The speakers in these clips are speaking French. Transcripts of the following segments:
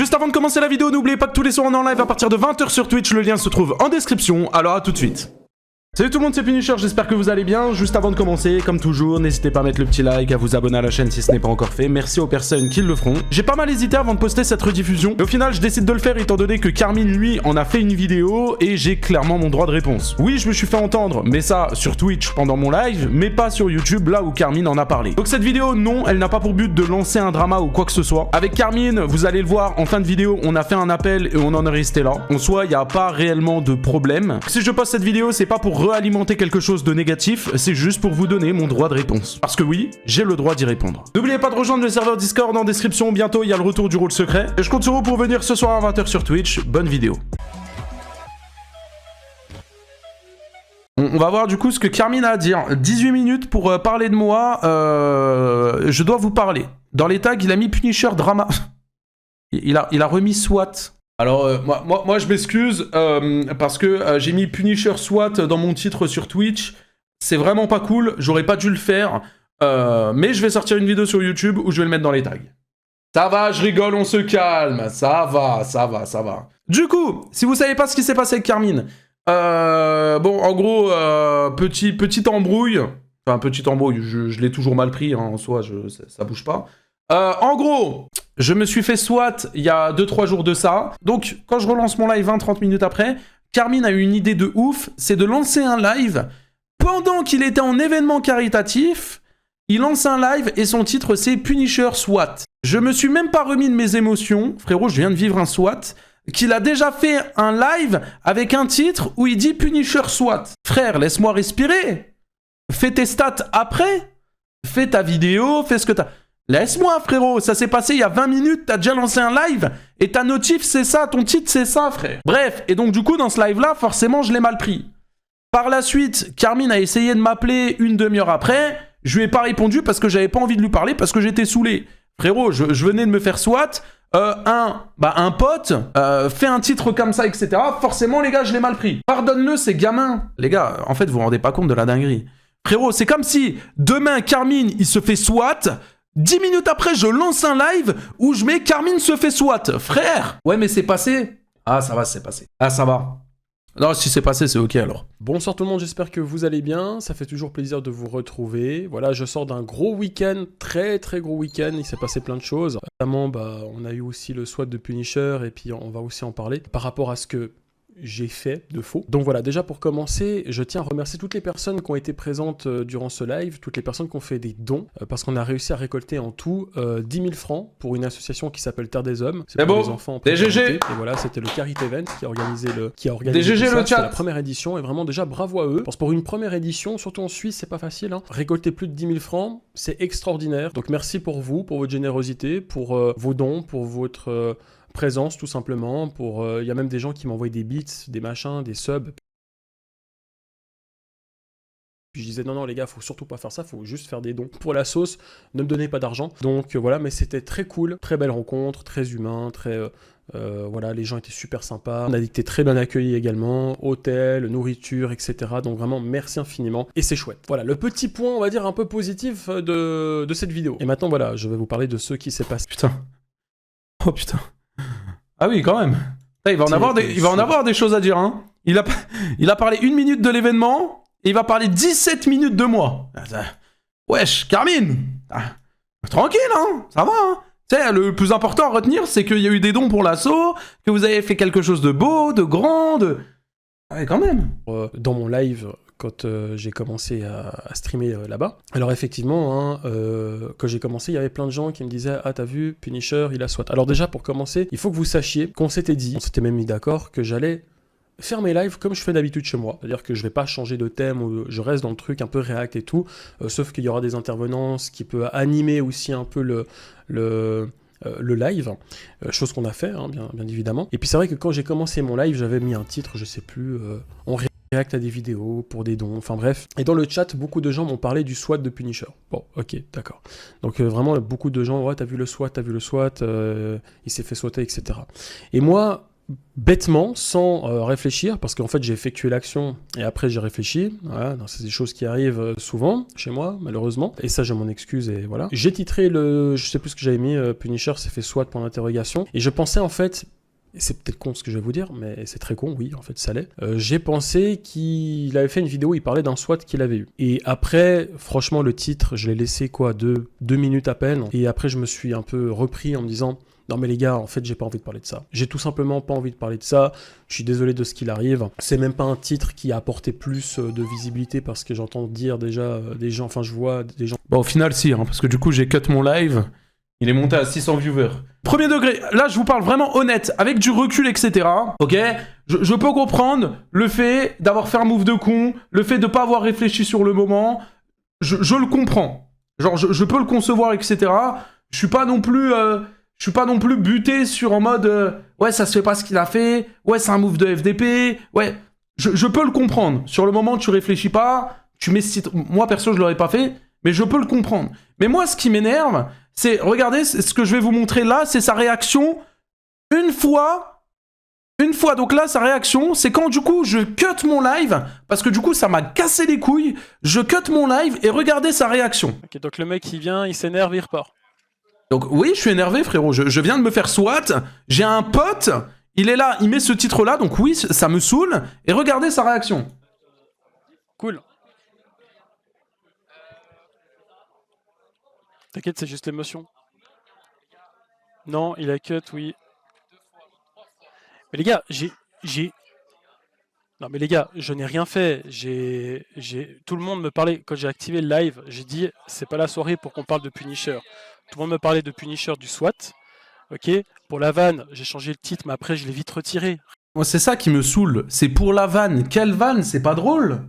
Juste avant de commencer la vidéo, n'oubliez pas que tous les soirs on est en live à partir de 20 h sur Twitch, le lien se trouve en description, alors à tout de suite. Salut tout le monde, c'est Punisher, j'espère que vous allez bien. Juste avant de commencer, comme toujours, n'hésitez pas à mettre le petit like, à vous abonner à la chaîne si ce n'est pas encore fait. Merci aux personnes qui le feront. J'ai pas mal hésité avant de poster cette rediffusion, mais au final je décide de le faire étant donné que Carmine lui en a fait une vidéo et j'ai clairement mon droit de réponse. Oui, je me suis fait entendre, mais ça sur Twitch pendant mon live, mais pas sur YouTube là où Carmine en a parlé. Donc cette vidéo, non, elle n'a pas pour but de lancer un drama ou quoi que ce soit. Avec Carmine, vous allez le voir en fin de vidéo, on a fait un appel et on en est resté là. En soi, il n'y a pas réellement de problème. Si je poste cette vidéo, c'est pas pour réalimenter quelque chose de négatif, c'est juste pour vous donner mon droit de réponse. Parce que oui, j'ai le droit d'y répondre. N'oubliez pas de rejoindre le serveur Discord en description, bientôt il y a le retour du rôle secret. Et je compte sur vous pour venir ce soir à 20 h sur Twitch, bonne vidéo. On va voir du coup ce que Carmine a à dire. 18 minutes pour parler de moi, je dois vous parler. Dans les tags, il a mis Punisher Drama. il a remis SWAT. Alors, moi je m'excuse parce que j'ai mis Punisher SWAT dans mon titre sur Twitch. C'est vraiment pas cool, j'aurais pas dû le faire. Mais je vais sortir une vidéo sur YouTube où je vais le mettre dans les tags. Ça va, je rigole, on se calme. Ça va. Du coup, si vous savez pas ce qui s'est passé avec Carmine, bon, en gros, petite embrouille. Enfin, petite embrouille, je l'ai toujours mal pris, hein, en soi, ça bouge pas. En gros, je me suis fait SWAT il y a 2-3 jours de ça. Donc, quand je relance mon live 20-30 minutes après, Carmine a eu une idée de ouf, c'est de lancer un live. Pendant qu'il était en événement caritatif, il lance un live et son titre c'est Punisher SWAT. Je me suis même pas remis de mes émotions, frérot, je viens de vivre un SWAT, qu'il a déjà fait un live avec un titre où il dit Punisher SWAT. Frère, laisse-moi respirer. Fais tes stats après. Fais ta vidéo, fais ce que t'as... Laisse-moi, frérot, ça s'est passé il y a 20 minutes, t'as déjà lancé un live, et ta notif, c'est ça, ton titre, c'est ça, frère. Bref, et donc du coup, dans ce live-là, forcément, je l'ai mal pris. Par la suite, Carmine a essayé de m'appeler une demi-heure après, je lui ai pas répondu parce que j'avais pas envie de lui parler, parce que j'étais saoulé. Frérot, je venais de me faire SWAT, un pote fait un titre comme ça, etc. Forcément, les gars, je l'ai mal pris. Pardonne-le, c'est gamin. Les gars, en fait, vous vous rendez pas compte de la dinguerie. Frérot, c'est comme si demain, Carmine, il se fait SWAT... 10 minutes après, je lance un live où je mets Carmine se fait SWAT. Frère! Ouais, mais c'est passé. Ah, ça va, c'est passé. Ah, ça va. Non, si c'est passé, c'est ok alors. Bonsoir tout le monde, j'espère que vous allez bien. Ça fait toujours plaisir de vous retrouver. Voilà, je sors d'un gros week-end, très gros week-end. Il s'est passé plein de choses. Notamment, on a eu aussi le SWAT de Punisher et puis on va aussi en parler par rapport à ce que j'ai fait de faux. Donc voilà, déjà pour commencer, je tiens à remercier toutes les personnes qui ont été présentes durant ce live, toutes les personnes qui ont fait des dons, parce qu'on a réussi à récolter en tout 10 000 francs pour une association qui s'appelle Terre des Hommes. C'est pour les enfants en précarité. Et voilà, c'était le Carit Event qui a organisé le chat. La première édition, et vraiment déjà bravo à eux. Parce que pour une première édition, surtout en Suisse, c'est pas facile. Hein. Récolter plus de 10 000 francs, c'est extraordinaire. Donc merci pour vous, pour votre générosité, pour vos dons, pour votre... présence tout simplement, il y a même des gens qui m'envoient des bits, des machins, des subs. Puis je disais non les gars, faut surtout pas faire ça, faut juste faire des dons. Pour la sauce, ne me donnez pas d'argent. Donc voilà, mais c'était très cool, très belle rencontre, très humain, voilà, les gens étaient super sympas. On a été très bien accueillis également, hôtel, nourriture, etc. Donc vraiment merci infiniment et c'est chouette. Voilà, le petit point, on va dire un peu positif de cette vidéo. Et maintenant voilà, je vais vous parler de ce qui s'est passé. Putain. Oh putain. Ah oui, quand même. Il va en avoir des choses à dire, hein. Il a parlé 1 minute de l'événement, et il va parler 17 minutes de moi. Wesh, Carmine. Tranquille, hein. Ça va, hein. Tu sais, le plus important à retenir, c'est qu'il y a eu des dons pour l'assaut, que vous avez fait quelque chose de beau, de grand, de... Ah ouais, quand même. Dans mon live... quand j'ai commencé à streamer là-bas. Alors effectivement, hein, quand j'ai commencé, il y avait plein de gens qui me disaient « Ah, t'as vu, Punisher, il a SWAT ». Alors déjà, pour commencer, il faut que vous sachiez qu'on s'était dit, on s'était même mis d'accord, que j'allais faire mes lives comme je fais d'habitude chez moi. C'est-à-dire que je vais pas changer de thème, ou je reste dans le truc un peu React et tout, sauf qu'il y aura des intervenants, ce qui peut animer aussi un peu le live, chose qu'on a fait, hein, bien évidemment. Et puis c'est vrai que quand j'ai commencé mon live, j'avais mis un titre, je sais plus, on réacte à des vidéos, pour des dons, enfin bref. Et dans le chat, beaucoup de gens m'ont parlé du SWAT de Punisher. Bon, ok, d'accord. Donc vraiment, beaucoup de gens, ouais, t'as vu le SWAT, il s'est fait SWATer, etc. Et moi, bêtement, sans réfléchir, parce qu'en fait j'ai effectué l'action et après j'ai réfléchi. Voilà, c'est des choses qui arrivent souvent chez moi, malheureusement. Et ça, je m'en excuse et voilà. J'ai titré je sais plus ce que j'avais mis, Punisher s'est fait SWAT pour l'interrogation. Et je pensais en fait, et c'est peut-être con ce que je vais vous dire, mais c'est très con, oui, en fait ça l'est. J'ai pensé qu'il avait fait une vidéo où il parlait d'un SWAT qu'il avait eu. Et après, franchement, le titre, je l'ai laissé quoi, deux minutes à peine. Et après, je me suis un peu repris en me disant... Non mais les gars, en fait j'ai pas envie de parler de ça. J'ai tout simplement pas envie de parler de ça. Je suis désolé de ce qu'il arrive. C'est même pas un titre qui a apporté plus de visibilité parce que j'entends dire déjà des gens, enfin je vois des gens... Bah au final si, hein, parce que du coup j'ai cut mon live, il est monté à 600 viewers. Premier degré, là je vous parle vraiment honnête, avec du recul etc. Ok, je peux comprendre le fait d'avoir fait un move de con, le fait de pas avoir réfléchi sur le moment, je le comprends. Genre je peux le concevoir etc. Je suis pas non plus... Je suis pas non plus buté sur en mode ouais ça se fait pas ce qu'il a fait, ouais c'est un move de FDP, ouais je peux le comprendre. Sur le moment tu réfléchis pas, tu mets moi perso je l'aurais pas fait, mais je peux le comprendre. Mais moi ce qui m'énerve, c'est regardez ce que je vais vous montrer là, c'est sa réaction une fois. Donc là sa réaction c'est quand du coup je cut mon live parce que du coup ça m'a cassé les couilles, je cut mon live et regardez sa réaction. Ok, donc le mec il vient, il s'énerve, il repart. Donc oui, je suis énervé frérot, je viens de me faire SWAT, j'ai un pote, il est là, il met ce titre-là, donc oui, ça me saoule, et regardez sa réaction. Cool. T'inquiète, c'est juste l'émotion. Non, il a cut, oui. Mais les gars, Non mais les gars, je n'ai rien fait. Tout le monde me parlait, quand j'ai activé le live, j'ai dit, c'est pas la soirée pour qu'on parle de Punisher. Tout le monde me parlait de Punisher du SWAT. Ok, pour la vanne, j'ai changé le titre, mais après je l'ai vite retiré. Moi, c'est ça qui me saoule, c'est pour la vanne. Quelle vanne, c'est pas drôle.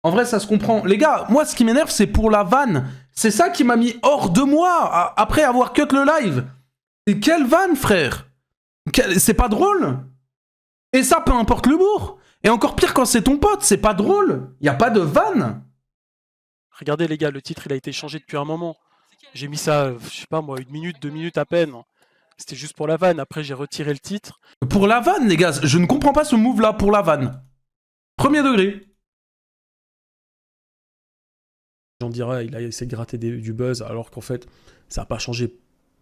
En vrai, ça se comprend. Les gars, moi, ce qui m'énerve, c'est pour la vanne. C'est ça qui m'a mis hors de moi, après avoir cut le live. Et quelle vanne, frère. C'est pas drôle. Et ça, peu importe l'humour. Et encore pire quand c'est ton pote, c'est pas drôle. Y a pas de vanne. Regardez les gars, le titre, il a été changé depuis un moment. J'ai mis ça, je sais pas moi, 1 minute, 2 minutes à peine. C'était juste pour la vanne. Après, j'ai retiré le titre. Pour la vanne, les gars, je ne comprends pas ce move-là pour la vanne. Premier degré. J'en dirais, il a essayé de gratter du buzz, alors qu'en fait, ça n'a pas changé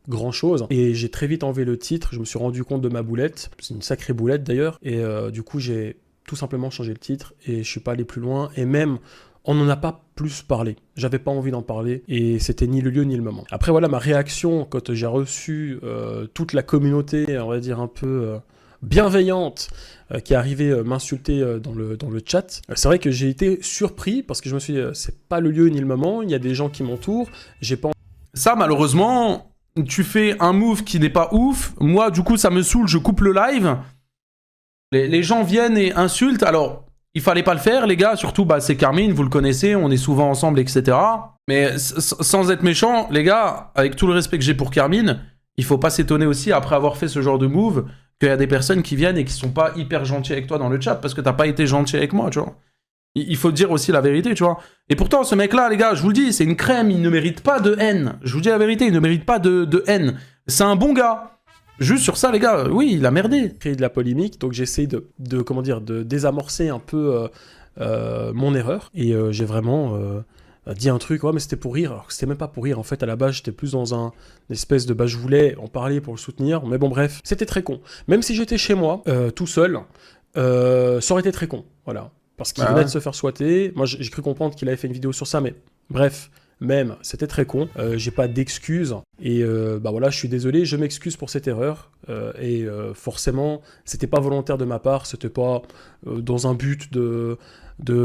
grand-chose. Et j'ai très vite enlevé le titre. Je me suis rendu compte de ma boulette. C'est une sacrée boulette d'ailleurs. Et du coup, j'ai tout simplement changé le titre et je suis pas allé plus loin. Et même... on n'en a pas plus parlé. J'avais pas envie d'en parler et c'était ni le lieu ni le moment. Après voilà, ma réaction quand j'ai reçu toute la communauté, on va dire un peu bienveillante, qui est arrivée m'insulter dans le chat. C'est vrai que j'ai été surpris parce que je me suis dit, c'est pas le lieu ni le moment, il y a des gens qui m'entourent, j'ai pas... Ça malheureusement, tu fais un move qui n'est pas ouf. Moi du coup ça me saoule, je coupe le live. Les gens viennent et insultent, alors... il fallait pas le faire, les gars, surtout, bah, c'est Carmine, vous le connaissez, on est souvent ensemble, etc. Mais sans être méchant, les gars, avec tout le respect que j'ai pour Carmine, il faut pas s'étonner aussi, après avoir fait ce genre de move, qu'il y a des personnes qui viennent et qui sont pas hyper gentilles avec toi dans le chat, parce que t'as pas été gentil avec moi, tu vois. Il faut dire aussi la vérité, tu vois. Et pourtant, ce mec-là, les gars, je vous le dis, c'est une crème, il ne mérite pas de haine. Je vous dis la vérité, il ne mérite pas de haine. C'est un bon gars. Juste sur ça, les gars, oui, il a merdé. Créer de la polémique, donc j'essaie de désamorcer un peu mon erreur. Et j'ai vraiment dit un truc, ouais, mais c'était pour rire. Alors que c'était même pas pour rire, en fait, à la base, j'étais plus dans une espèce de... bah, je voulais en parler pour le soutenir, mais bon, bref, c'était très con. Même si j'étais chez moi, tout seul, ça aurait été très con, voilà. Parce qu'il venait de se faire swatter. Moi, j'ai cru comprendre qu'il avait fait une vidéo sur ça, mais bref... même, c'était très con, j'ai pas d'excuses, et bah voilà, je suis désolé, je m'excuse pour cette erreur, et forcément, c'était pas volontaire de ma part, c'était pas dans un but de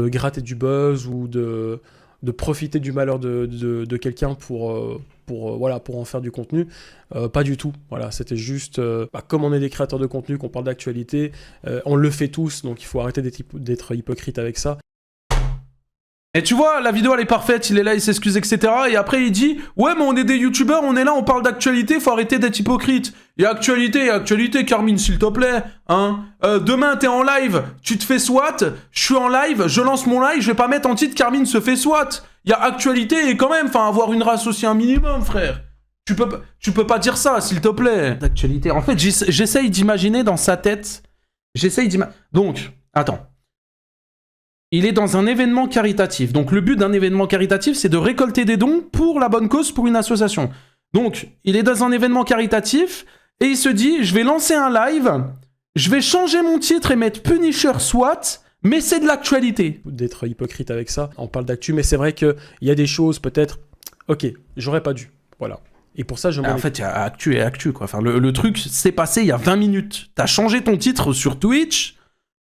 gratter du buzz, ou de profiter du malheur de quelqu'un pour en faire du contenu, pas du tout, voilà, c'était juste, comme on est des créateurs de contenu, qu'on parle d'actualité, on le fait tous, donc il faut arrêter d'être hypocrite avec ça. Et tu vois, la vidéo elle est parfaite, il est là, il s'excuse, etc. Et après il dit, ouais mais on est des youtubeurs, on est là, on parle d'actualité, faut arrêter d'être hypocrite. Il y a actualité, Carmine, s'il te plaît, hein. Demain t'es en live, tu te fais SWAT, je suis en live, je lance mon live, je vais pas mettre en titre Carmine se fait SWAT. Il y a actualité et quand même, enfin avoir une race aussi un minimum, frère. Tu peux pas dire ça, s'il te plaît. D'actualité. En fait, j'essaye d'imaginer dans sa tête. Donc, attends. Il est dans un événement caritatif. Donc, le but d'un événement caritatif, c'est de récolter des dons pour la bonne cause, pour une association. Donc, il est dans un événement caritatif et il se dit, je vais lancer un live, je vais changer mon titre et mettre Punisher SWAT, mais c'est de l'actualité. D'être hypocrite avec ça, on parle d'actu, mais c'est vrai qu'il y a des choses peut-être... Ok, j'aurais pas dû. Voilà. Et pour ça, je m'en... En fait, il y a actu et actu, quoi. Enfin, le truc s'est passé il y a 20 minutes. T'as changé ton titre sur Twitch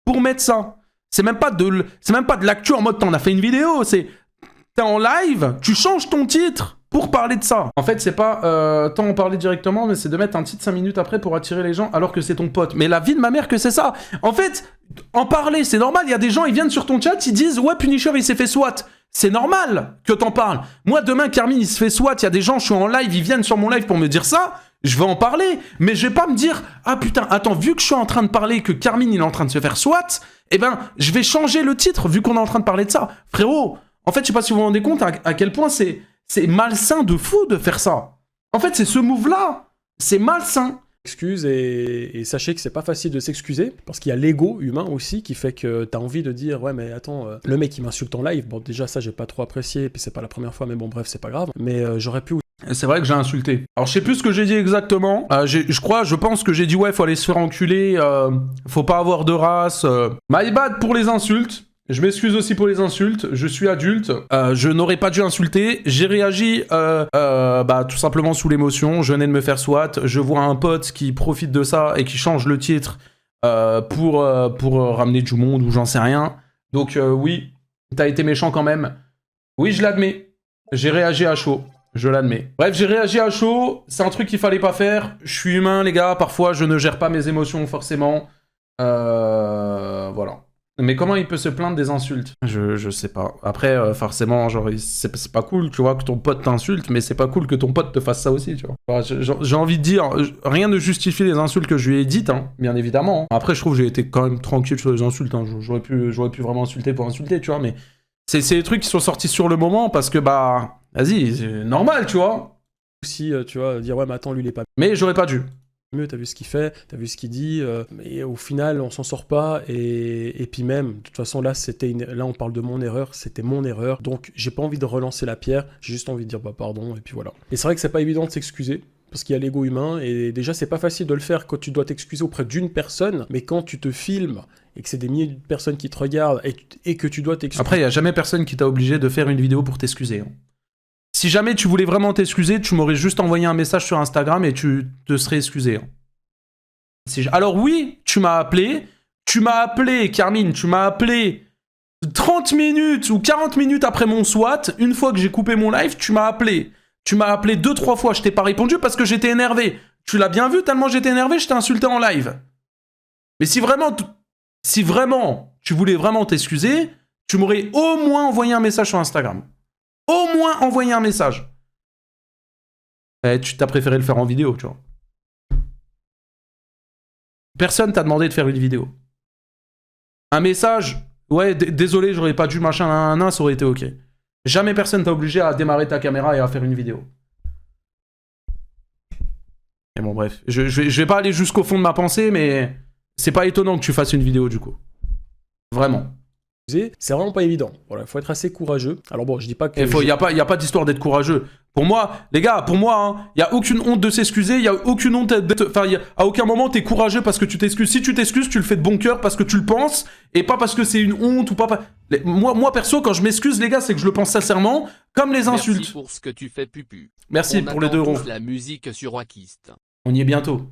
pour mettre ça. C'est même pas de l'actu en mode t'en as fait une vidéo. T'es en live, tu changes ton titre pour parler de ça. En fait, c'est pas tant en parler directement, mais c'est de mettre un titre 5 minutes après pour attirer les gens alors que c'est ton pote. Mais la vie de ma mère que c'est ça. En fait, en parler, c'est normal. Il y a des gens, ils viennent sur ton chat, ils disent « Ouais, Punisher, il s'est fait SWAT ». C'est normal que t'en parles. Moi, demain, Carmine, il se fait SWAT, il y a des gens, je suis en live, ils viennent sur mon live pour me dire ça, je vais en parler. Mais je vais pas me dire « Ah putain, attends, vu que je suis en train de parler que Carmine, il est en train de se faire SWAT, eh ben, je vais changer le titre vu qu'on est en train de parler de ça. » Frérot, en fait, je sais pas si vous vous rendez compte à quel point c'est malsain de fou de faire ça. En fait, c'est ce move-là. C'est malsain. Excuse et sachez que c'est pas facile de s'excuser parce qu'il y a l'ego humain aussi qui fait que t'as envie de dire ouais mais attends le mec il m'insulte en live, bon déjà ça j'ai pas trop apprécié puis c'est pas la première fois mais bon bref c'est pas grave, mais j'aurais pu... C'est vrai que j'ai insulté. Alors je sais plus ce que j'ai dit exactement, je pense que j'ai dit ouais faut aller se faire enculer, faut pas avoir de race, my bad pour les insultes. Je m'excuse aussi pour les insultes, je suis adulte, je n'aurais pas dû insulter, j'ai réagi tout simplement sous l'émotion, je venais de me faire SWAT, je vois un pote qui profite de ça et qui change le titre pour ramener du monde ou j'en sais rien. Donc oui, t'as été méchant quand même. Oui, je l'admets, j'ai réagi à chaud, je l'admets. Bref, j'ai réagi à chaud, c'est un truc qu'il fallait pas faire, je suis humain les gars, parfois je ne gère pas mes émotions forcément, voilà. Mais comment il peut se plaindre des insultes? Je sais pas. Après, forcément, genre, c'est pas cool, tu vois, que ton pote t'insulte, mais c'est pas cool que ton pote te fasse ça aussi, tu vois. Enfin, j'ai envie de dire, rien ne justifie les insultes que je lui ai dites, hein, bien évidemment. Après, je trouve que j'ai été quand même tranquille sur les insultes, hein. J'aurais pu vraiment insulter pour insulter, tu vois, mais c'est des trucs qui sont sortis sur le moment parce que, vas-y, c'est normal, tu vois. Aussi, tu vois, dire ouais, mais attends, lui, il est pas... Mais j'aurais pas dû. Mieux, t'as vu ce qu'il fait, t'as vu ce qu'il dit, mais au final on s'en sort pas et puis même, de toute façon là là on parle de mon erreur, c'était mon erreur, donc j'ai pas envie de relancer la pierre, j'ai juste envie de dire pardon et puis voilà. Et c'est vrai que c'est pas évident de s'excuser, parce qu'il y a l'ego humain, et déjà c'est pas facile de le faire quand tu dois t'excuser auprès d'une personne, mais quand tu te filmes et que c'est des milliers de personnes qui te regardent et que tu dois t'excuser... Après, il y a jamais personne qui t'a obligé de faire une vidéo pour t'excuser, hein. Si jamais tu voulais vraiment t'excuser, tu m'aurais juste envoyé un message sur Instagram et tu te serais excusé. Alors oui, tu m'as appelé, Carmine, tu m'as appelé 30 minutes ou 40 minutes après mon SWAT, une fois que j'ai coupé mon live, tu m'as appelé. Tu m'as appelé 2-3 fois, je t'ai pas répondu parce que j'étais énervé. Tu l'as bien vu, tellement j'étais énervé, je t'ai insulté en live. Mais si vraiment tu voulais vraiment t'excuser, tu m'aurais au moins envoyé un message sur Instagram. Au moins envoyer un message. Tu t'as préféré le faire en vidéo, tu vois. Personne t'a demandé de faire une vidéo. Un message, ouais, désolé, j'aurais pas dû machin, ça aurait été ok. Jamais personne t'a obligé à démarrer ta caméra et à faire une vidéo. Et bon, bref. Je vais pas aller jusqu'au fond de ma pensée, mais c'est pas étonnant que tu fasses une vidéo, du coup. Vraiment. C'est vraiment pas évident. Voilà, il faut être assez courageux. Alors bon, je dis pas que... Il y a pas d'histoire d'être courageux. Pour moi, les gars, il y a aucune honte de s'excuser, il y a aucune honte d'être... Enfin, à aucun moment t'es courageux parce que tu t'excuses. Si tu t'excuses, tu le fais de bon cœur parce que tu le penses, et pas parce que c'est une honte ou pas... Moi, perso, quand je m'excuse, les gars, c'est que je le pense sincèrement, comme les insultes. Merci pour ce que tu fais, Pupu. Merci pour les 2 euros. La musique sur Wakist. On y est bientôt.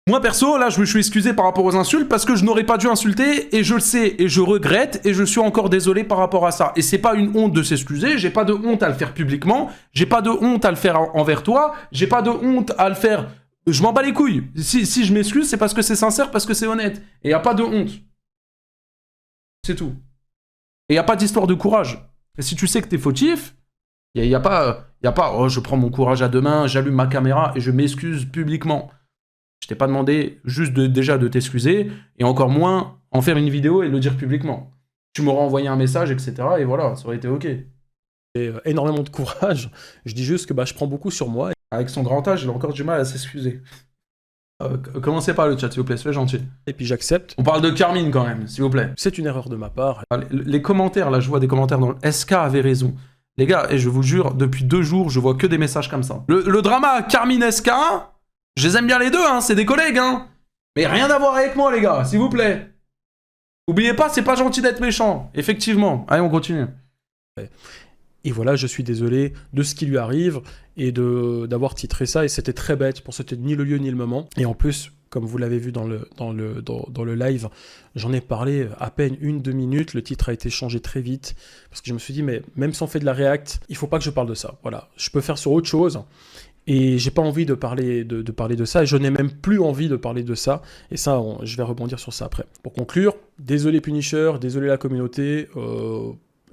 Moi perso, là je me suis excusé par rapport aux insultes parce que je n'aurais pas dû insulter et je le sais et je regrette et je suis encore désolé par rapport à ça. Et c'est pas une honte de s'excuser, j'ai pas de honte à le faire publiquement, j'ai pas de honte à le faire envers toi, j'ai pas de honte à le faire... Je m'en bats les couilles. Si je m'excuse, c'est parce que c'est sincère, parce que c'est honnête. Et y a pas de honte. C'est tout. Et y a pas d'histoire de courage. Et si tu sais que t'es fautif, y a pas oh je prends mon courage à deux mains, j'allume ma caméra et je m'excuse publiquement. Je t'ai pas demandé juste déjà de t'excuser, et encore moins en faire une vidéo et le dire publiquement. Tu m'aurais envoyé un message, etc. Et voilà, ça aurait été ok. j'ai énormément de courage. Je dis juste que bah, je prends beaucoup sur moi. Avec son grand âge, il a encore du mal à s'excuser. Commencez par le chat, s'il vous plaît, soyez gentil. Et puis j'accepte. On parle de Carmine quand même, s'il vous plaît. C'est une erreur de ma part. Les commentaires, là, je vois des commentaires dans le SK avait raison. Les gars, et je vous jure, depuis 2 jours, je vois que des messages comme ça. Le drama Carmine SK, je les aime bien les deux, hein, c'est des collègues, hein. Mais rien à voir avec moi, les gars, s'il vous plaît. Oubliez pas, c'est pas gentil d'être méchant. Effectivement. Allez, on continue. Et voilà, je suis désolé de ce qui lui arrive et d'avoir titré ça. Et c'était très bête, pour c'était ni le lieu ni le moment. Et en plus, comme vous l'avez vu dans le live, j'en ai parlé à peine 1-2 minutes. Le titre a été changé très vite. Parce que je me suis dit, mais même si on fait de la react, il faut pas que je parle de ça. Voilà, je peux faire sur autre chose. Et j'ai pas envie de parler de ça, et je n'ai même plus envie de parler de ça, et ça, je vais rebondir sur ça après. Pour conclure, désolé Punisher, désolé la communauté,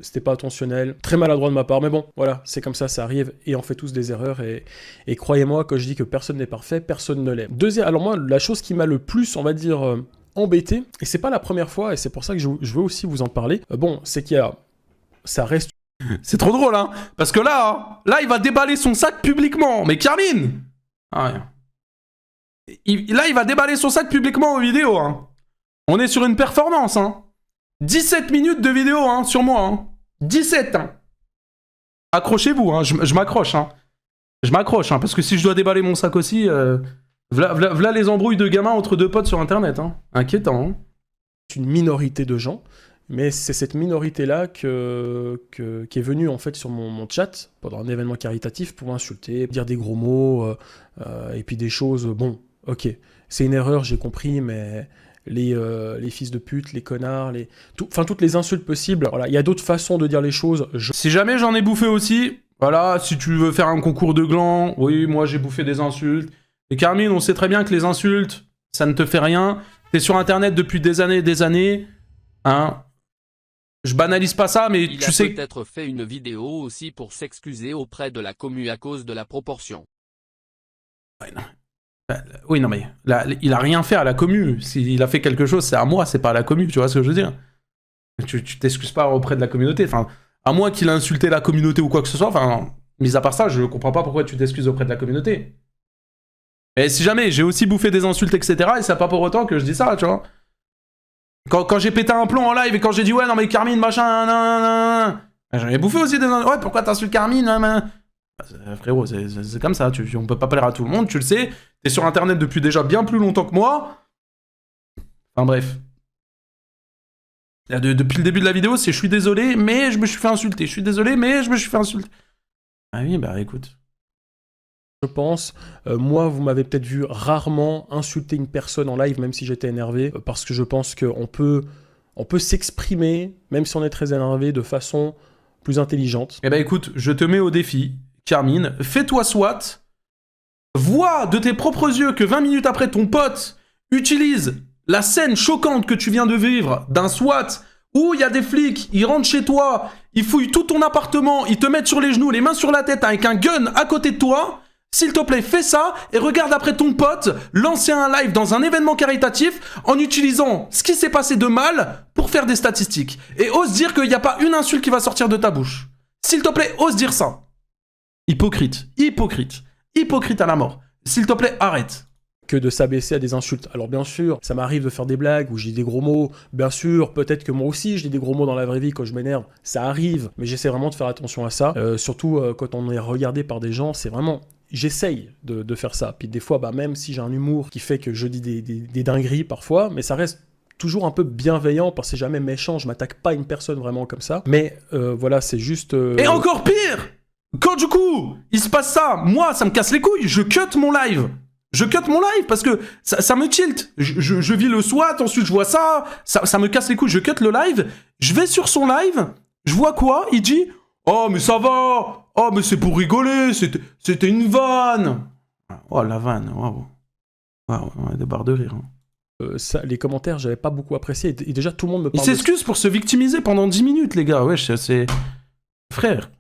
c'était pas intentionnel, très maladroit de ma part, mais bon, voilà, c'est comme ça arrive, et on fait tous des erreurs, et croyez-moi, quand je dis que personne n'est parfait, personne ne l'est. Deuxième, alors moi, la chose qui m'a le plus, on va dire, embêté, et c'est pas la première fois, et c'est pour ça que je veux aussi vous en parler, bon, c'est qu'il y a... Ça reste... C'est trop drôle, hein. Parce que là, il va déballer son sac publiquement. Mais Carmine là, il va déballer son sac publiquement aux vidéos, hein. On est sur une performance, hein. 17 minutes de vidéo, hein, sur moi, hein. 17, hein. Accrochez-vous, hein. Je m'accroche, hein. Je m'accroche, hein. Parce que si je dois déballer mon sac aussi... V'là les embrouilles de gamins entre 2 potes sur Internet, hein. Inquiétant, hein. Une minorité de gens... Mais c'est cette minorité-là qui est venue en fait sur mon chat pendant un événement caritatif pour m'insulter, dire des gros mots et puis des choses. Bon, ok, c'est une erreur, j'ai compris, mais les fils de pute, les connards, toutes les insultes possibles. Voilà, il y a d'autres façons de dire les choses. Si jamais j'en ai bouffé aussi, voilà, si tu veux faire un concours de glands, oui, moi j'ai bouffé des insultes. Et Carmine, on sait très bien que les insultes, ça ne te fait rien. T'es sur Internet depuis des années, hein. Je banalise pas ça, mais tu sais... Il a peut-être fait une vidéo aussi pour s'excuser auprès de la commu à cause de la proportion. Ouais, non. Oui, non, mais là, il a rien fait à la commu. S'il a fait quelque chose, c'est à moi, c'est pas à la commu, tu vois ce que je veux dire? Tu t'excuses pas auprès de la communauté. Enfin, à moins qu'il a insulté la communauté ou quoi que ce soit, enfin, mis à part ça, je comprends pas pourquoi tu t'excuses auprès de la communauté. Et si jamais, j'ai aussi bouffé des insultes, etc., et c'est pas pour autant que je dis ça, tu vois. Quand j'ai pété un plomb en live et quand j'ai dit ouais non mais Carmine machin j'en ai bouffé aussi des ouais pourquoi t'insultes Carmine frérot c'est comme ça, on peut pas plaire à tout le monde, tu le sais, t'es sur Internet depuis déjà bien plus longtemps que moi, enfin bref. Depuis le début de la vidéo c'est je suis désolé mais je me suis fait insulter, je suis désolé mais je me suis fait insulter. Ah oui bah écoute. Je pense, moi vous m'avez peut-être vu rarement insulter une personne en live même si j'étais énervé, parce que je pense qu'on peut s'exprimer, même si on est très énervé, de façon plus intelligente. Eh ben écoute, je te mets au défi, Carmine, fais-toi SWAT, vois de tes propres yeux que 20 minutes après ton pote utilise la scène choquante que tu viens de vivre d'un SWAT où il y a des flics, ils rentrent chez toi, ils fouillent tout ton appartement, ils te mettent sur les genoux, les mains sur la tête avec un gun à côté de toi. S'il te plaît, fais ça et regarde après ton pote lancer un live dans un événement caritatif en utilisant ce qui s'est passé de mal pour faire des statistiques. Et ose dire qu'il n'y a pas une insulte qui va sortir de ta bouche. S'il te plaît, ose dire ça. Hypocrite, hypocrite, hypocrite à la mort. S'il te plaît, arrête. Que de s'abaisser à des insultes. Alors bien sûr, ça m'arrive de faire des blagues où je dis des gros mots. Bien sûr, peut-être que moi aussi je dis des gros mots dans la vraie vie quand je m'énerve. Ça arrive, mais j'essaie vraiment de faire attention à ça. Surtout quand on est regardé par des gens, c'est vraiment... J'essaye de faire ça. Puis des fois, bah, même si j'ai un humour qui fait que je dis des dingueries parfois, mais ça reste toujours un peu bienveillant parce que c'est jamais méchant. Je m'attaque pas à une personne vraiment comme ça. Mais voilà, c'est juste... Et encore pire, quand du coup, il se passe ça, moi, ça me casse les couilles. Je cut mon live. Je cut mon live parce que ça me tilt. Je vis le SWAT, ensuite je vois ça me casse les couilles. Je cut le live. Je vais sur son live. Je vois quoi? Il dit... Oh, mais ça va! Oh, mais c'est pour rigoler! C'était une vanne! Oh, la vanne, waouh! Waouh, des barres de rire. Les commentaires, j'avais pas beaucoup apprécié. Et déjà, tout le monde me parle. Il s'excuse pour se victimiser pendant 10 minutes, les gars. Wesh, c'est. Frère.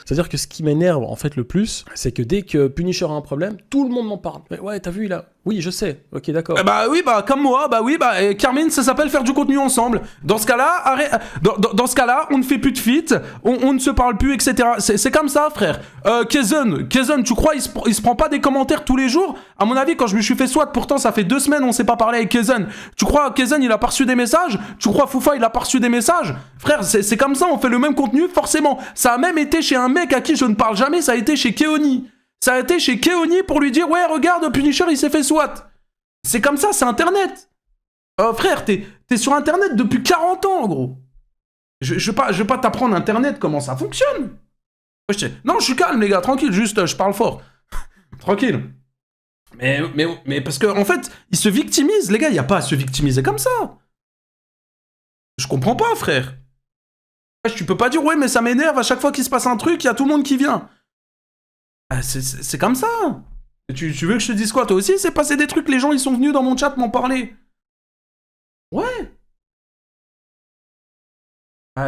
C'est-à-dire que ce qui m'énerve en fait le plus, c'est que dès que Punisher a un problème, tout le monde m'en parle. Mais ouais, t'as vu, Oui, je sais. Ok, d'accord. Bah oui, bah comme moi, bah oui, bah et Carmine, ça s'appelle faire du contenu ensemble. Dans ce cas-là, dans ce cas-là, on ne fait plus de feat, on ne se parle plus, etc. C'est comme ça, frère. Kaizen, tu crois, il se prend pas des commentaires tous les jours? À mon avis, quand je me suis fait SWAT, pourtant ça fait 2 semaines, on s'est pas parlé avec Kaizen. Tu crois Kaizen, il a pas reçu des messages? Tu crois Foufa, il a pas reçu des messages? Frère, c'est comme ça, on fait le même contenu, forcément. Ça a même été chez un mec à qui je ne parle jamais, ça a été chez Keoni. Ça a été chez Keoni pour lui dire, ouais, regarde, Punisher, il s'est fait SWAT. C'est comme ça, c'est Internet. Frère, t'es sur Internet depuis 40 ans, gros. Je vais pas t'apprendre Internet, comment ça fonctionne. Non, je suis calme, les gars, tranquille, juste, je parle fort. Tranquille. Mais parce que, en fait, ils se victimisent, les gars, il n'y a pas à se victimiser comme ça. Je comprends pas, frère. Tu peux pas dire, ouais, mais ça m'énerve, à chaque fois qu'il se passe un truc, il y a tout le monde qui vient. C'est comme ça. Tu veux que je te dise quoi, toi aussi? C'est passé des trucs, les gens ils sont venus dans mon chat m'en parler. Ouais.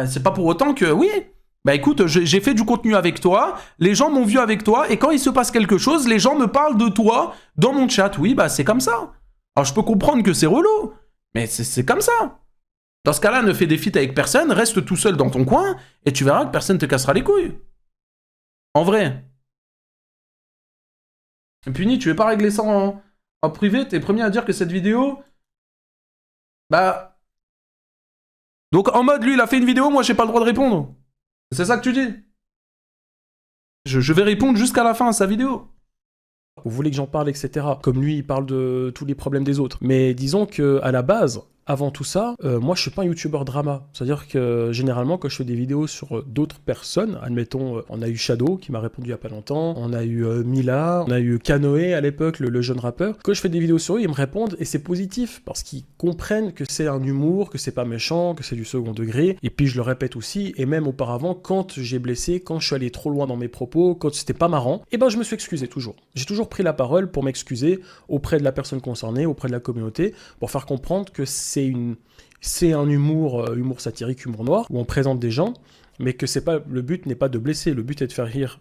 C'est pas pour autant que... Oui. Bah écoute, j'ai fait du contenu avec toi, les gens m'ont vu avec toi, et quand il se passe quelque chose, les gens me parlent de toi dans mon chat. Oui, bah c'est comme ça. Alors je peux comprendre que c'est relou, mais c'est comme ça. Dans ce cas-là, ne fais des feats avec personne, reste tout seul dans ton coin, et tu verras que personne te cassera les couilles. En vrai. Puni, tu veux pas régler ça en privé? T'es premier à dire que cette vidéo... Bah... Donc en mode, lui, il a fait une vidéo, moi j'ai pas le droit de répondre. C'est ça que tu dis? Je vais répondre jusqu'à la fin à sa vidéo. Vous voulez que j'en parle, etc. Comme lui, il parle de tous les problèmes des autres. Mais disons que à la base... Avant tout ça, moi je suis pas un youtubeur drama. C'est-à-dire que généralement quand je fais des vidéos sur d'autres personnes, admettons, on a eu Shadow qui m'a répondu il y a pas longtemps, on a eu Mila, on a eu Kanoé à l'époque, le jeune rappeur. Quand je fais des vidéos sur eux, ils me répondent et c'est positif parce qu'ils comprennent que c'est un humour, que c'est pas méchant, que c'est du second degré. Et puis je le répète aussi, et même auparavant, quand j'ai blessé, quand je suis allé trop loin dans mes propos, quand c'était pas marrant, et ben je me suis excusé toujours. J'ai toujours pris la parole pour m'excuser auprès de la personne concernée, auprès de la communauté, pour faire comprendre que c'est un humour satirique, humour noir, où on présente des gens, mais que le but n'est pas de blesser, le but est de faire rire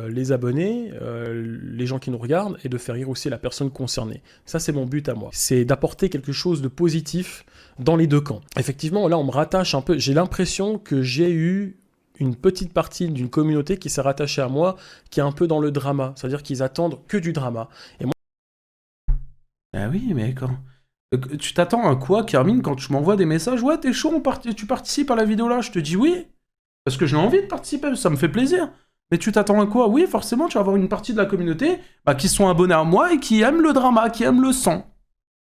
les abonnés, les gens qui nous regardent, et de faire rire aussi la personne concernée. Ça, c'est mon but à moi. C'est d'apporter quelque chose de positif dans les deux camps. Effectivement, là, on me rattache un peu, j'ai l'impression que j'ai eu une petite partie d'une communauté qui s'est rattachée à moi, qui est un peu dans le drama, c'est-à-dire qu'ils attendent que du drama. Et moi... Ah oui, mais quand... Tu t'attends à quoi, Carmine, quand tu m'envoies des messages? Ouais, t'es chaud, tu participes à la vidéo là? Je te dis oui, parce que j'ai envie de participer, ça me fait plaisir. Mais tu t'attends à quoi? Oui, forcément, tu vas avoir une partie de la communauté qui sont abonnés à moi et qui aiment le drama, qui aiment le sang.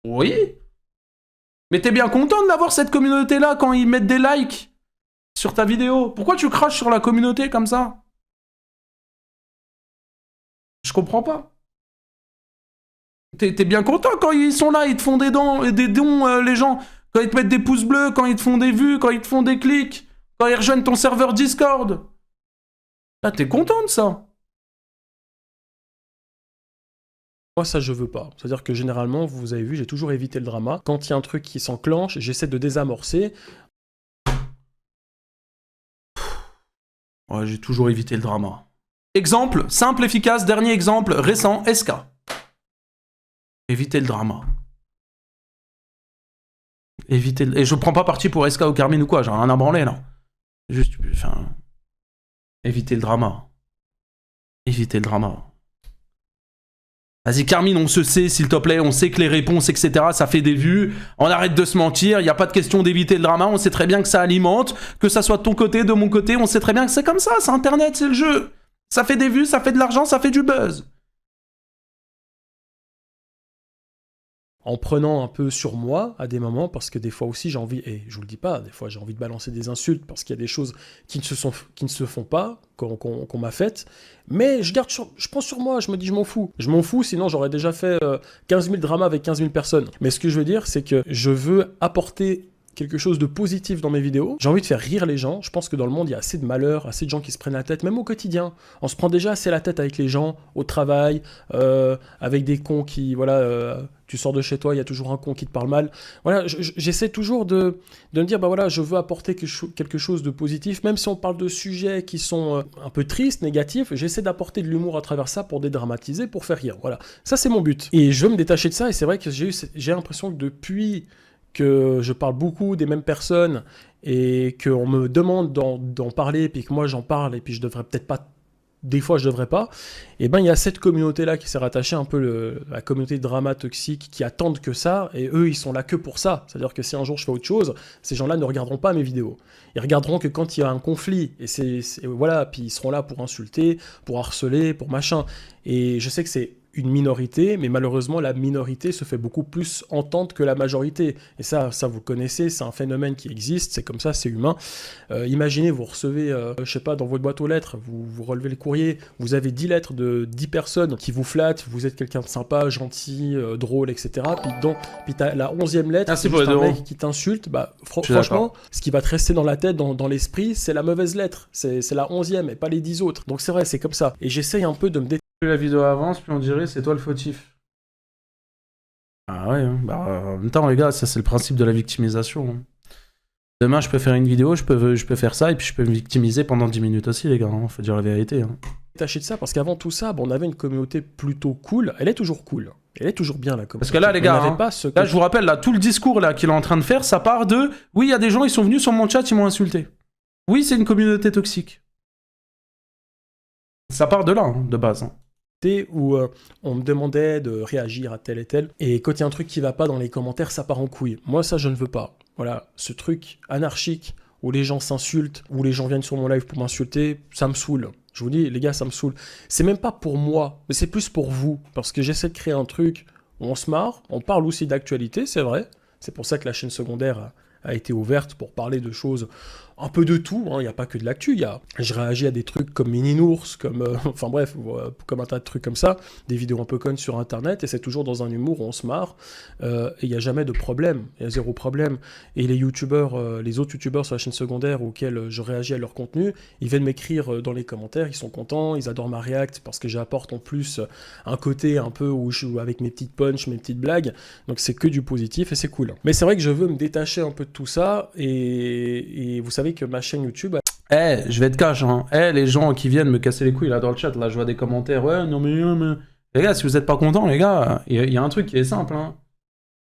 Oui. Mais t'es bien content de l'avoir, cette communauté-là, quand ils mettent des likes sur ta vidéo. Pourquoi tu craches sur la communauté comme ça? Je comprends pas. T'es bien content quand ils sont là, ils te font des dons, les gens. Quand ils te mettent des pouces bleus, quand ils te font des vues, quand ils te font des clics, quand ils rejoignent ton serveur Discord. Là, t'es content de ça. Moi, ça, je veux pas. C'est-à-dire que généralement, vous avez vu, j'ai toujours évité le drama. Quand il y a un truc qui s'enclenche, j'essaie de désamorcer. Ouais, j'ai toujours évité le drama. Exemple, simple, efficace, dernier exemple, récent, SK. Éviter le drama. Et je prends pas parti pour SK ou Carmine ou quoi, j'ai rien à branler là. Juste, enfin... Éviter le drama. Éviter le drama. Vas-y Carmine, on se sait s'il te plaît, on sait que les réponses, etc. ça fait des vues, on arrête de se mentir, il n'y a pas de question d'éviter le drama, on sait très bien que ça alimente, que ça soit de ton côté, de mon côté, on sait très bien que c'est comme ça, c'est Internet, c'est le jeu. Ça fait des vues, ça fait de l'argent, ça fait du buzz. En prenant un peu sur moi à des moments, parce que des fois aussi j'ai envie, et je vous le dis pas, des fois j'ai envie de balancer des insultes parce qu'il y a des choses qui ne se font pas, qu'on m'a faites, mais je prends sur moi, je me dis je m'en fous. Je m'en fous, sinon j'aurais déjà fait 15 000 dramas avec 15 000 personnes. Mais ce que je veux dire, c'est que je veux apporter quelque chose de positif dans mes vidéos. J'ai envie de faire rire les gens. Je pense que dans le monde, il y a assez de malheur, assez de gens qui se prennent la tête, même au quotidien. On se prend déjà assez la tête avec les gens, au travail, avec des cons qui, voilà, Tu sors de chez toi, il y a toujours un con qui te parle mal. Voilà, j'essaie toujours de me dire, bah voilà, je veux apporter quelque chose de positif, même si on parle de sujets qui sont un peu tristes, négatifs, j'essaie d'apporter de l'humour à travers ça pour dédramatiser, pour faire rire. Voilà, ça c'est mon but. Et je veux me détacher de ça, et c'est vrai que j'ai l'impression que depuis que je parle beaucoup des mêmes personnes, et qu'on me demande d'en parler, puis que moi j'en parle, et puis je devrais peut-être pas. Des fois, je devrais pas. Et ben, il y a cette communauté-là qui s'est rattachée un peu la communauté de drama toxique qui attendent que ça, et eux, ils sont là que pour ça. C'est-à-dire que si un jour je fais autre chose, ces gens-là ne regarderont pas mes vidéos. Ils regarderont que quand il y a un conflit, et voilà, puis ils seront là pour insulter, pour harceler, pour machin. Et je sais que c'est une minorité, mais malheureusement, la minorité se fait beaucoup plus entendre que la majorité. Et ça vous connaissez, c'est un phénomène qui existe, c'est comme ça, c'est humain. Imaginez, vous recevez, je sais pas, dans votre boîte aux lettres, vous relevez le courrier, vous avez 10 lettres de 10 personnes qui vous flattent, vous êtes quelqu'un de sympa, gentil, drôle, etc. Puis t'as la 11e lettre, c'est juste un mec qui t'insulte. Bah, franchement, ce qui va te rester dans la tête, dans l'esprit, c'est la mauvaise lettre. C'est la 11e et pas les 10 autres. Donc c'est vrai, c'est comme ça. Et j'essaye un peu de me détacher. Plus la vidéo avance, plus on dirait c'est toi le fautif. Ah ouais, hein. Bah, en même temps les gars, ça c'est le principe de la victimisation. Hein. Demain je peux faire une vidéo, je peux faire ça et puis je peux me victimiser pendant 10 minutes aussi les gars, hein. Faut dire la vérité. Hein. Détaché de ça parce qu'avant tout ça, on avait une communauté plutôt cool. Elle est toujours cool. Elle est toujours bien la communauté. Parce que là les gars, hein, là je vous rappelle là tout le discours là qu'il est en train de faire, ça part de oui il y a des gens ils sont venus sur mon chat ils m'ont insulté. Oui c'est une communauté toxique. Ça part de là hein, de base. Hein. Où on me demandait de réagir à tel et tel, et quand il y a un truc qui va pas dans les commentaires, ça part en couille. Moi, ça, je ne veux pas. Voilà, ce truc anarchique où les gens s'insultent, où les gens viennent sur mon live pour m'insulter, ça me saoule. Je vous dis, les gars, ça me saoule. C'est même pas pour moi, mais c'est plus pour vous, parce que j'essaie de créer un truc où on se marre, on parle aussi d'actualité, c'est vrai. C'est pour ça que la chaîne secondaire a été ouverte pour parler de choses, un peu de tout, il n'y a pas que de l'actu, je réagis à des trucs comme Mininours, comme, enfin bref, comme un tas de trucs comme ça, des vidéos un peu connes sur internet, et c'est toujours dans un humour où on se marre, et il n'y a jamais de problème, il y a zéro problème, et les youtubeurs, les autres youtubeurs sur la chaîne secondaire auxquels je réagis à leur contenu, ils viennent m'écrire dans les commentaires, ils sont contents, ils adorent ma react, parce que j'apporte en plus un côté un peu où je joue avec mes petites punches, mes petites blagues, donc c'est que du positif, et c'est cool. Mais c'est vrai que je veux me détacher un peu de tout ça, et vous savez que ma chaîne YouTube... je vais être cash, hein. Les gens qui viennent me casser les couilles là dans le chat, là je vois des commentaires, ouais, non mais... Les gars, si vous êtes pas contents, les gars, il y a un truc qui est simple, hein.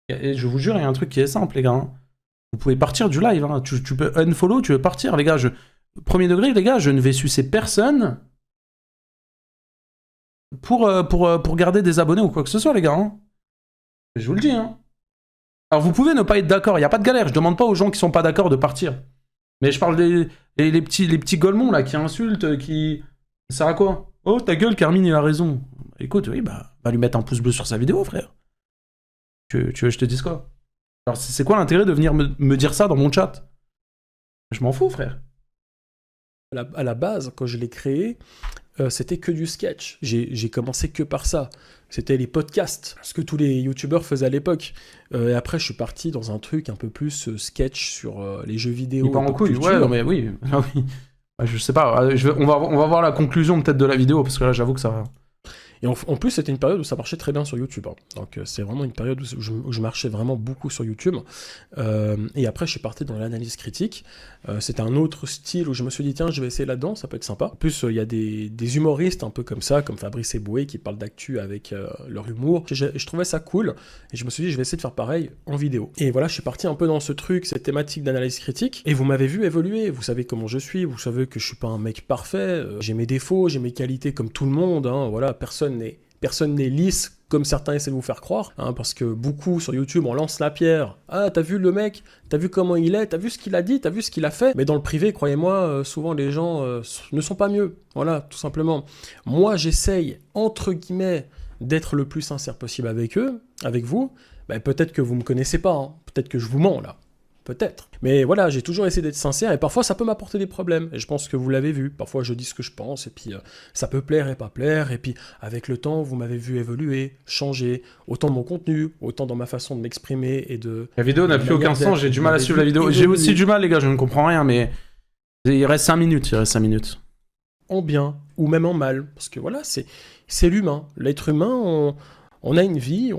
Et je vous jure, il y a un truc qui est simple, les gars. Hein. Vous pouvez partir du live, hein. Tu peux unfollow, tu veux partir, les gars. Premier degré, les gars, je ne vais sucer personne pour garder des abonnés ou quoi que ce soit, les gars. Hein. Je vous le dis, hein. Alors vous pouvez ne pas être d'accord, il n'y a pas de galère, je demande pas aux gens qui sont pas d'accord de partir. Mais je parle des les petits golemons là qui insultent, qui... Ça sert à quoi? Oh ta gueule, Carmine il a raison. Écoute, oui, bah, va lui mettre un pouce bleu sur sa vidéo, frère. Tu veux que je te dise quoi? Alors c'est quoi l'intérêt de venir me dire ça dans mon chat? Je m'en fous, frère. À la base, quand je l'ai créé, c'était que du sketch. J'ai commencé que par ça. C'était les podcasts, ce que tous les youtubeurs faisaient à l'époque. Et après, je suis parti dans un truc un peu plus sketch sur les jeux vidéo. Il part en couille, ouais, non, mais oui. Ah, oui. Je sais pas, on va voir la conclusion peut-être de la vidéo, parce que là, j'avoue que ça... Et en plus, c'était une période où ça marchait très bien sur YouTube. Hein. Donc, c'est vraiment une période où je marchais vraiment beaucoup sur YouTube. Et après, je suis parti dans l'analyse critique. C'était un autre style où je me suis dit, tiens, je vais essayer là-dedans, ça peut être sympa. En plus, il y a des humoristes un peu comme ça, comme Fabrice Eboué, qui parlent d'actu avec leur humour. Je trouvais ça cool. Et je me suis dit, je vais essayer de faire pareil en vidéo. Et voilà, je suis parti un peu dans ce truc, cette thématique d'analyse critique. Et vous m'avez vu évoluer. Vous savez comment je suis. Vous savez que je suis pas un mec parfait. J'ai mes défauts, j'ai mes qualités comme tout le monde. Hein. Voilà, personne n'est lisse comme certains essaient de vous faire croire, hein, parce que beaucoup sur YouTube on lance la pierre. Ah, t'as vu le mec, t'as vu comment il est, t'as vu ce qu'il a dit, t'as vu ce qu'il a fait. Mais dans le privé, croyez-moi, souvent les gens ne sont pas mieux. Voilà, tout simplement. Moi, j'essaye, entre guillemets, d'être le plus sincère possible avec eux, avec vous. Ben, peut-être que vous me connaissez pas, hein. Peut-être que je vous mens là. Peut-être. Mais voilà, j'ai toujours essayé d'être sincère et parfois ça peut m'apporter des problèmes. Et je pense que vous l'avez vu. Parfois je dis ce que je pense et puis ça peut plaire et pas plaire. Et puis avec le temps, vous m'avez vu évoluer, changer, autant dans mon contenu, autant dans ma façon de m'exprimer et de... La vidéo n'a plus aucun sens, j'ai du mal à suivre la vidéo. J'ai aussi du mal les gars, je ne comprends rien, mais il reste 5 minutes, En bien ou même en mal. Parce que voilà, c'est l'humain. L'être humain, On a une vie,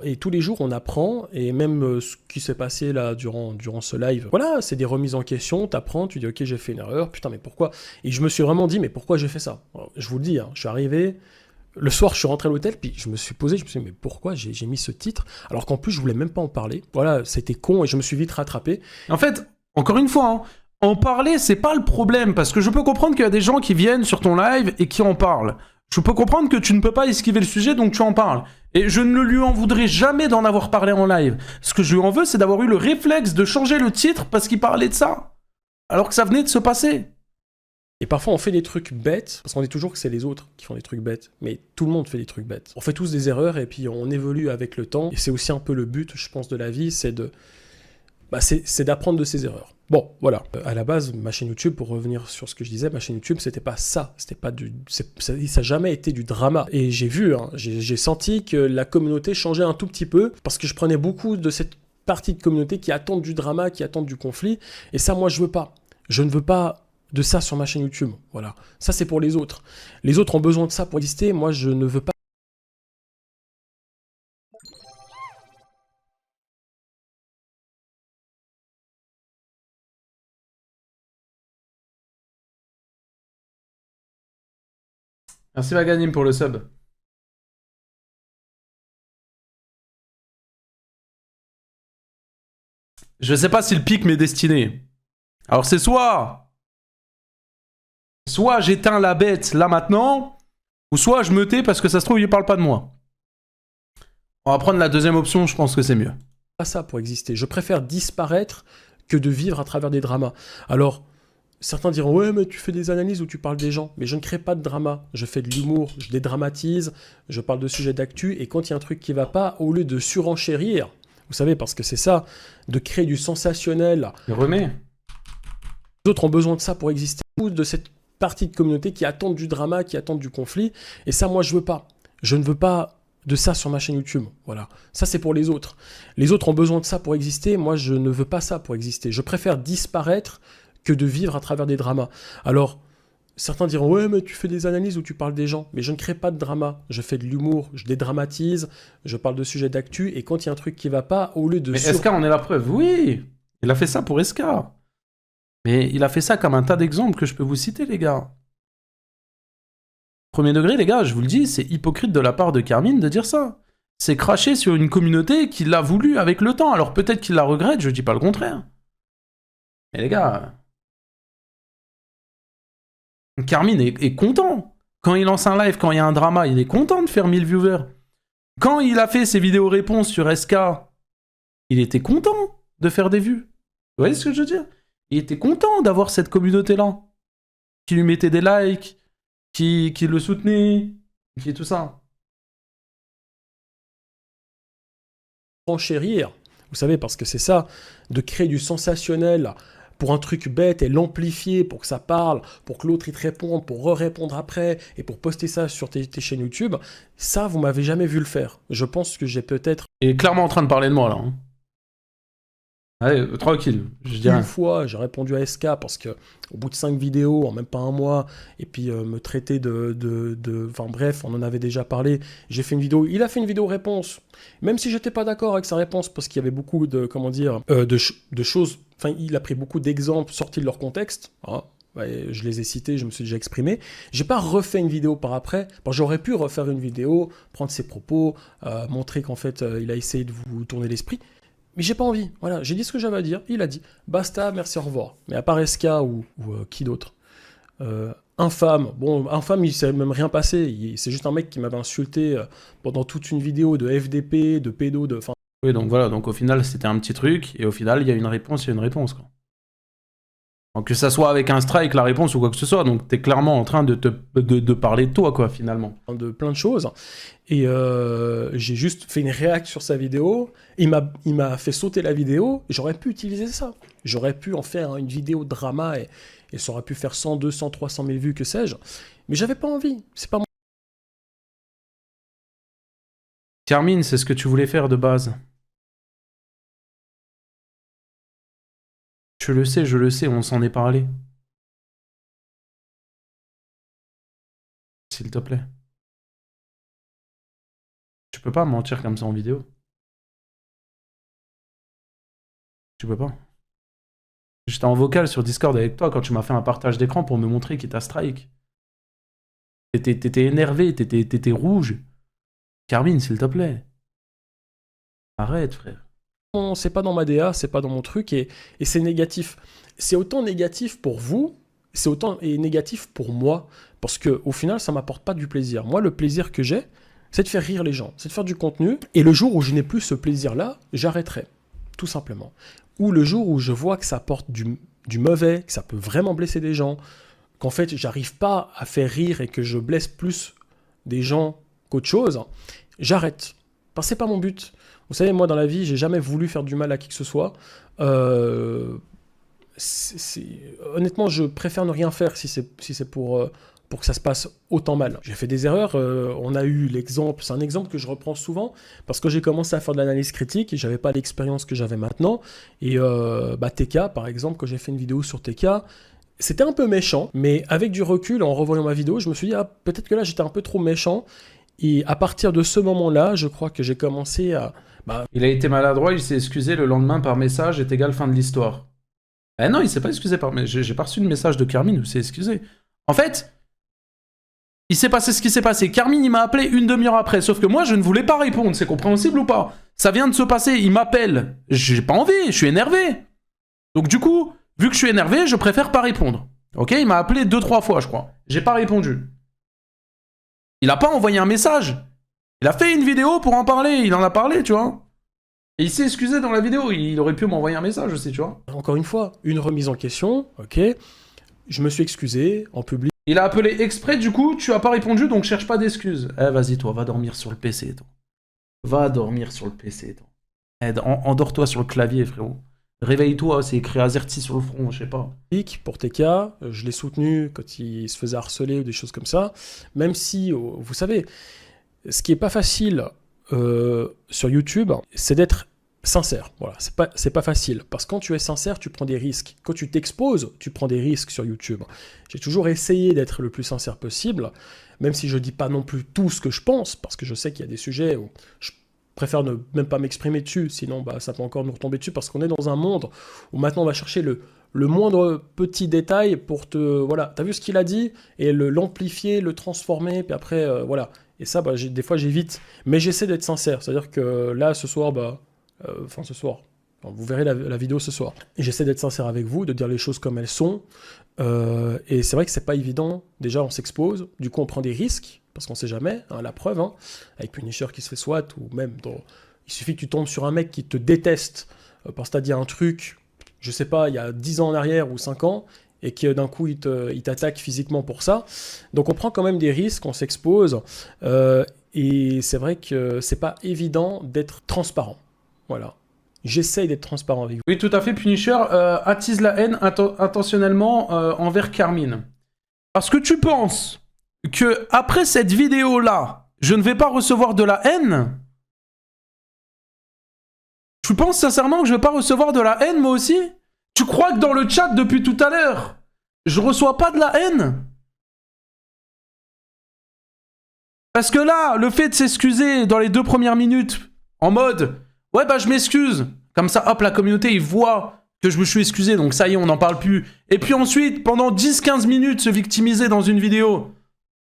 et tous les jours on apprend, et même ce qui s'est passé là durant ce live, voilà, c'est des remises en question, t'apprends, tu dis ok j'ai fait une erreur, putain mais pourquoi? Et je me suis vraiment dit mais pourquoi j'ai fait ça? Alors, je vous le dis, hein, je suis arrivé, le soir je suis rentré à l'hôtel, puis je me suis posé, je me suis dit mais pourquoi j'ai mis ce titre? Alors qu'en plus je voulais même pas en parler, voilà, c'était con et je me suis vite rattrapé. En fait, encore une fois, hein, en parler, c'est pas le problème, parce que je peux comprendre qu'il y a des gens qui viennent sur ton live et qui en parlent. Je peux comprendre que tu ne peux pas esquiver le sujet, donc tu en parles. Et je ne lui en voudrais jamais d'en avoir parlé en live. Ce que je lui en veux, c'est d'avoir eu le réflexe de changer le titre parce qu'il parlait de ça. Alors que ça venait de se passer. Et parfois on fait des trucs bêtes, parce qu'on dit toujours que c'est les autres qui font des trucs bêtes, mais tout le monde fait des trucs bêtes. On fait tous des erreurs et puis on évolue avec le temps, et c'est aussi un peu le but, je pense, de la vie, c'est d'apprendre de ses erreurs. Bon, voilà. À la base, ma chaîne YouTube, pour revenir sur ce que je disais, ma chaîne YouTube, c'était pas ça. C'était pas ça n'a jamais été du drama. Et j'ai vu, hein, j'ai senti que la communauté changeait un tout petit peu, parce que je prenais beaucoup de cette partie de communauté qui attendent du drama, qui attendent du conflit. Et ça, moi, je veux pas. Je ne veux pas de ça sur ma chaîne YouTube. Voilà. Ça, c'est pour les autres. Les autres ont besoin de ça pour exister. Moi, je ne veux pas. Merci Maganim pour le sub. Je sais pas si le pic m'est destiné. Alors c'est soit j'éteins la bête là maintenant, ou soit je me tais parce que ça se trouve il parle pas de moi. On va prendre la deuxième option, je pense que c'est mieux. Pas ça pour exister. Je préfère disparaître que de vivre à travers des dramas. Alors, certains diront « Ouais, mais tu fais des analyses où tu parles des gens. » Mais je ne crée pas de drama. Je fais de l'humour, je dédramatise, je parle de sujets d'actu, et quand il y a un truc qui va pas, au lieu de surenchérir, vous savez, parce que c'est ça, de créer du sensationnel. Il remet. Les autres ont besoin de ça pour exister. Ou de cette partie de communauté qui attendent du drama, qui attendent du conflit. Et ça, moi, je veux pas. Je ne veux pas de ça sur ma chaîne YouTube. Voilà. Ça, c'est pour les autres. Les autres ont besoin de ça pour exister. Moi, je ne veux pas ça pour exister. Je préfère disparaître que de vivre à travers des dramas. Alors, certains diront « Ouais, mais tu fais des analyses où tu parles des gens. » Mais je ne crée pas de drama. Je fais de l'humour, je dédramatise, je parle de sujets d'actu, et quand il y a un truc qui va pas, au lieu de... Mais SK en est la preuve, oui. Il a fait ça pour SK. Mais il a fait ça comme un tas d'exemples que je peux vous citer, les gars. Premier degré, les gars, je vous le dis, c'est hypocrite de la part de Carmine de dire ça. C'est cracher sur une communauté qui l'a voulu avec le temps. Alors peut-être qu'il la regrette, je dis pas le contraire. Mais les gars... Carmine est content. Quand il lance un live, quand il y a un drama, il est content de faire 1000 viewers. Quand il a fait ses vidéos réponses sur SK, il était content de faire des vues. Vous voyez ce que je veux dire? Il était content d'avoir cette communauté-là. Qui lui mettait des likes, qui le soutenait, qui tout ça. Enchérir, vous savez, parce que c'est ça, de créer du sensationnel pour un truc bête et l'amplifier pour que ça parle, pour que l'autre il te réponde, pour re-répondre après, et pour poster ça sur tes chaînes YouTube, ça, vous m'avez jamais vu le faire. Je pense que j'ai peut-être... Il est clairement en train de parler de moi, là. Hein. Allez, tranquille, je dirais. Une fois, j'ai répondu à SK parce que au bout de 5 vidéos, en même pas un mois, et puis me traiter Enfin bref, on en avait déjà parlé, j'ai fait une vidéo, il a fait une vidéo réponse, même si j'étais pas d'accord avec sa réponse, parce qu'il y avait beaucoup de, comment dire, de choses, enfin il a pris beaucoup d'exemples sortis de leur contexte, hein. Ouais, je les ai cités, je me suis déjà exprimé. J'ai pas refait une vidéo par après. Bon, j'aurais pu refaire une vidéo, prendre ses propos, montrer qu'en fait, il a essayé de vous tourner l'esprit. Mais j'ai pas envie, voilà, j'ai dit ce que j'avais à dire, il a dit, basta, merci, au revoir. Mais à part SK ou qui d'autre, Infâme, bon, Infâme, il s'est même rien passé, c'est juste un mec qui m'avait insulté pendant toute une vidéo de FDP, de pédo, de... Oui, donc voilà, donc au final, c'était un petit truc, et au final, il y a une réponse, quoi. Donc que ça soit avec un strike, la réponse ou quoi que ce soit, donc t'es clairement en train de parler de toi, quoi, finalement. De plein de choses. Et j'ai juste fait une réaction sur sa vidéo. Il m'a fait sauter la vidéo. J'aurais pu utiliser ça. J'aurais pu en faire une vidéo drama et ça aurait pu faire 100, 200, 300 000 vues, que sais-je. Mais j'avais pas envie. C'est pas mon... Carmine, c'est ce que tu voulais faire de base. Je le sais, on s'en est parlé. S'il te plaît. peux pas mentir comme ça en vidéo. Tu peux pas. J'étais en vocal sur Discord avec toi quand tu m'as fait un partage d'écran pour me montrer qu'il t'a strike. T'étais énervé, t'étais rouge. Carmine, s'il te plaît. Arrête, frère. Non, c'est pas dans ma DA, c'est pas dans mon truc, et c'est négatif. C'est autant négatif pour vous, c'est autant et négatif pour moi, parce que au final, ça m'apporte pas du plaisir. Moi, le plaisir que j'ai, c'est de faire rire les gens, c'est de faire du contenu, et le jour où je n'ai plus ce plaisir-là, j'arrêterai, tout simplement. Ou le jour où je vois que ça apporte du mauvais, que ça peut vraiment blesser des gens, qu'en fait, j'arrive pas à faire rire et que je blesse plus des gens qu'autre chose, j'arrête. Parce que c'est pas mon but. Vous savez, moi, dans la vie, j'ai jamais voulu faire du mal à qui que ce soit. Honnêtement, je préfère ne rien faire si c'est pour que ça se passe autant mal. J'ai fait des erreurs. On a eu l'exemple, c'est un exemple que je reprends souvent, parce que j'ai commencé à faire de l'analyse critique et j'avais pas l'expérience que j'avais maintenant. Et TK, par exemple, quand j'ai fait une vidéo sur TK, c'était un peu méchant, mais avec du recul, en revoyant ma vidéo, je me suis dit, peut-être que là, j'étais un peu trop méchant. Et à partir de ce moment-là, je crois que j'ai commencé à... Il a été maladroit, il s'est excusé le lendemain par message, est égal fin de l'histoire. Eh non, il s'est pas excusé par... J'ai pas reçu de message de Carmine où il s'est excusé. En fait, il s'est passé ce qui s'est passé. Carmine, il m'a appelé une demi-heure après, sauf que moi, je ne voulais pas répondre. C'est compréhensible ou pas? Ça vient de se passer, il m'appelle. J'ai pas envie, je suis énervé. Donc du coup, vu que je suis énervé, je préfère pas répondre. Ok, il m'a appelé 2-3 fois, je crois. J'ai pas répondu. Il a pas envoyé un message. Il a fait une vidéo pour en parler, il en a parlé, tu vois. Et il s'est excusé dans la vidéo, il aurait pu m'envoyer un message aussi, tu vois. Encore une fois, une remise en question, ok. Je me suis excusé en public. Il a appelé exprès, du coup, tu as pas répondu, donc cherche pas d'excuses. Eh, vas-y, toi, va dormir sur le PC, toi. Va dormir sur le PC, toi. Eh, endors-toi sur le clavier, frérot. Réveille-toi, c'est écrit AZERTY sur le front, je sais pas. Pour TK, je l'ai soutenu quand il se faisait harceler ou des choses comme ça. Même si, vous savez, ce qui est pas facile sur YouTube, c'est d'être sincère. Voilà, c'est pas facile. Parce que quand tu es sincère, tu prends des risques. Quand tu t'exposes, tu prends des risques sur YouTube. J'ai toujours essayé d'être le plus sincère possible, même si je dis pas non plus tout ce que je pense, parce que je sais qu'il y a des sujets où je préfère ne même pas m'exprimer dessus, sinon ça peut encore nous retomber dessus, parce qu'on est dans un monde où maintenant on va chercher le moindre petit détail pour te... Voilà, t'as vu ce qu'il a dit, et l'amplifier, le transformer, puis après, voilà. Et ça, des fois, j'évite. Mais j'essaie d'être sincère, c'est-à-dire que là, ce soir, ce soir, vous verrez la vidéo ce soir. Et j'essaie d'être sincère avec vous, de dire les choses comme elles sont. Et c'est vrai que c'est pas évident. Déjà, on s'expose, du coup, on prend des risques, parce qu'on sait jamais, hein, la preuve, hein, avec Punisher qui se fait SWAT, ou même il suffit que tu tombes sur un mec qui te déteste parce que t'as dit un truc, je sais pas, il y a 10 ans en arrière ou 5 ans, et que d'un coup il t'attaque physiquement pour ça. Donc on prend quand même des risques, on s'expose, et c'est vrai que c'est pas évident d'être transparent. Voilà. J'essaye d'être transparent avec vous. Oui, tout à fait, Punisher attise la haine intentionnellement envers Carmine. Parce que tu penses que après cette vidéo-là, je ne vais pas recevoir de la haine? Tu penses sincèrement que je vais pas recevoir de la haine, moi aussi? Tu crois que dans le chat, depuis tout à l'heure, je reçois pas de la haine? Parce que là, le fait de s'excuser dans les 2 premières minutes, en mode, ouais, je m'excuse. Comme ça, hop, la communauté, ils voient que je me suis excusé, donc ça y est, on n'en parle plus. Et puis ensuite, pendant 10-15 minutes, se victimiser dans une vidéo.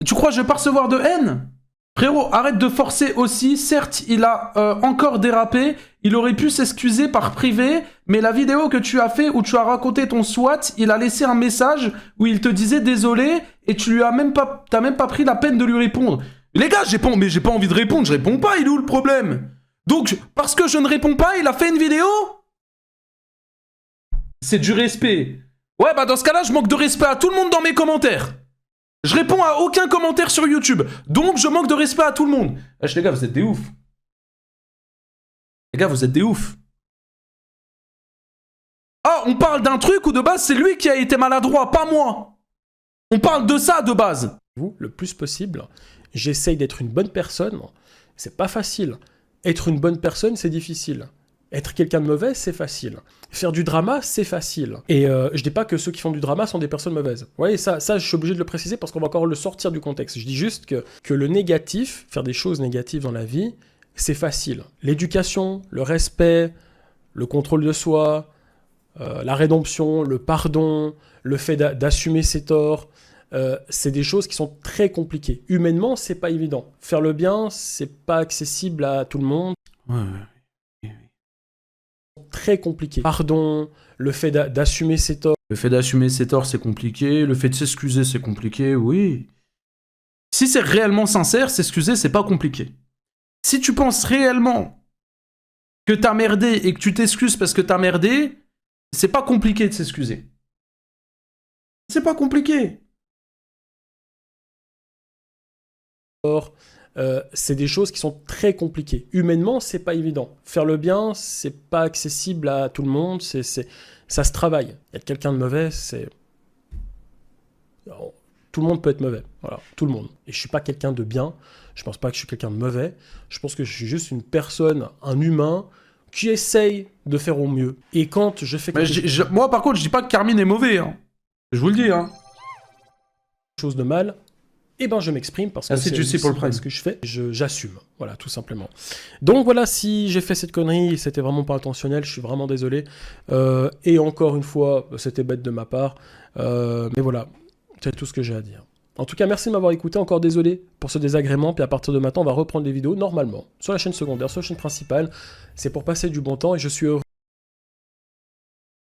Tu crois que je vais pas recevoir de haine? Frérot, arrête de forcer aussi. Certes, il a encore dérapé. Il aurait pu s'excuser par privé. Mais la vidéo que tu as fait où tu as raconté ton SWAT, il a laissé un message où il te disait désolé. Et tu lui as t'as même pas pris la peine de lui répondre. Les gars, j'ai pas envie de répondre. Je réponds pas. Il est où le problème? Donc, parce que je ne réponds pas, il a fait une vidéo? C'est du respect. Ouais, dans ce cas-là, je manque de respect à tout le monde dans mes commentaires. Je réponds à aucun commentaire sur YouTube. Donc, je manque de respect à tout le monde. Wesh, les gars, vous êtes des oufs. Les gars, vous êtes des oufs. Ah, on parle d'un truc où de base, c'est lui qui a été maladroit, pas moi. On parle de ça de base. Vous, le plus possible, j'essaye d'être une bonne personne. C'est pas facile. Être une bonne personne, c'est difficile. Être quelqu'un de mauvais, c'est facile. Faire du drama, c'est facile. Et je dis pas que ceux qui font du drama sont des personnes mauvaises. Vous voyez, ça, je suis obligé de le préciser parce qu'on va encore le sortir du contexte. Je dis juste que le négatif, faire des choses négatives dans la vie, c'est facile. L'éducation, le respect, le contrôle de soi, la rédemption, le pardon, le fait d'assumer ses torts, c'est des choses qui sont très compliquées. Humainement, c'est pas évident. Faire le bien, c'est pas accessible à tout le monde. Ouais. Très compliqué. Pardon, le fait d'assumer ses torts. Le fait d'assumer ses torts, c'est compliqué. Le fait de s'excuser, c'est compliqué, oui. Si c'est réellement sincère, s'excuser, c'est pas compliqué. Si tu penses réellement que t'as merdé et que tu t'excuses parce que t'as merdé, c'est pas compliqué de s'excuser. C'est pas compliqué. C'est des choses qui sont très compliquées. Humainement, c'est pas évident. Faire le bien, c'est pas accessible à tout le monde. Ça se travaille. Être quelqu'un de mauvais, c'est... Tout le monde peut être mauvais. Voilà, tout le monde. Et je suis pas quelqu'un de bien. Je pense pas que je suis quelqu'un de mauvais. Je pense que je suis juste une personne, un humain, qui essaye de faire au mieux. Et quand je fais Moi, par contre, je dis pas que Carmine est mauvais. Hein. Je vous le dis. Hein. quelque chose de mal, eh ben je m'exprime parce que c'est juicy pour le prime. ce que je fais, j'assume, voilà, tout simplement. Donc voilà, si j'ai fait cette connerie, c'était vraiment pas intentionnel, je suis vraiment désolé. Et encore une fois, c'était bête de ma part, mais voilà, c'est tout ce que j'ai à dire. En tout cas, merci de m'avoir écouté, encore désolé pour ce désagrément, puis à partir de maintenant, on va reprendre les vidéos normalement, sur la chaîne secondaire, sur la chaîne principale, c'est pour passer du bon temps et je suis heureux.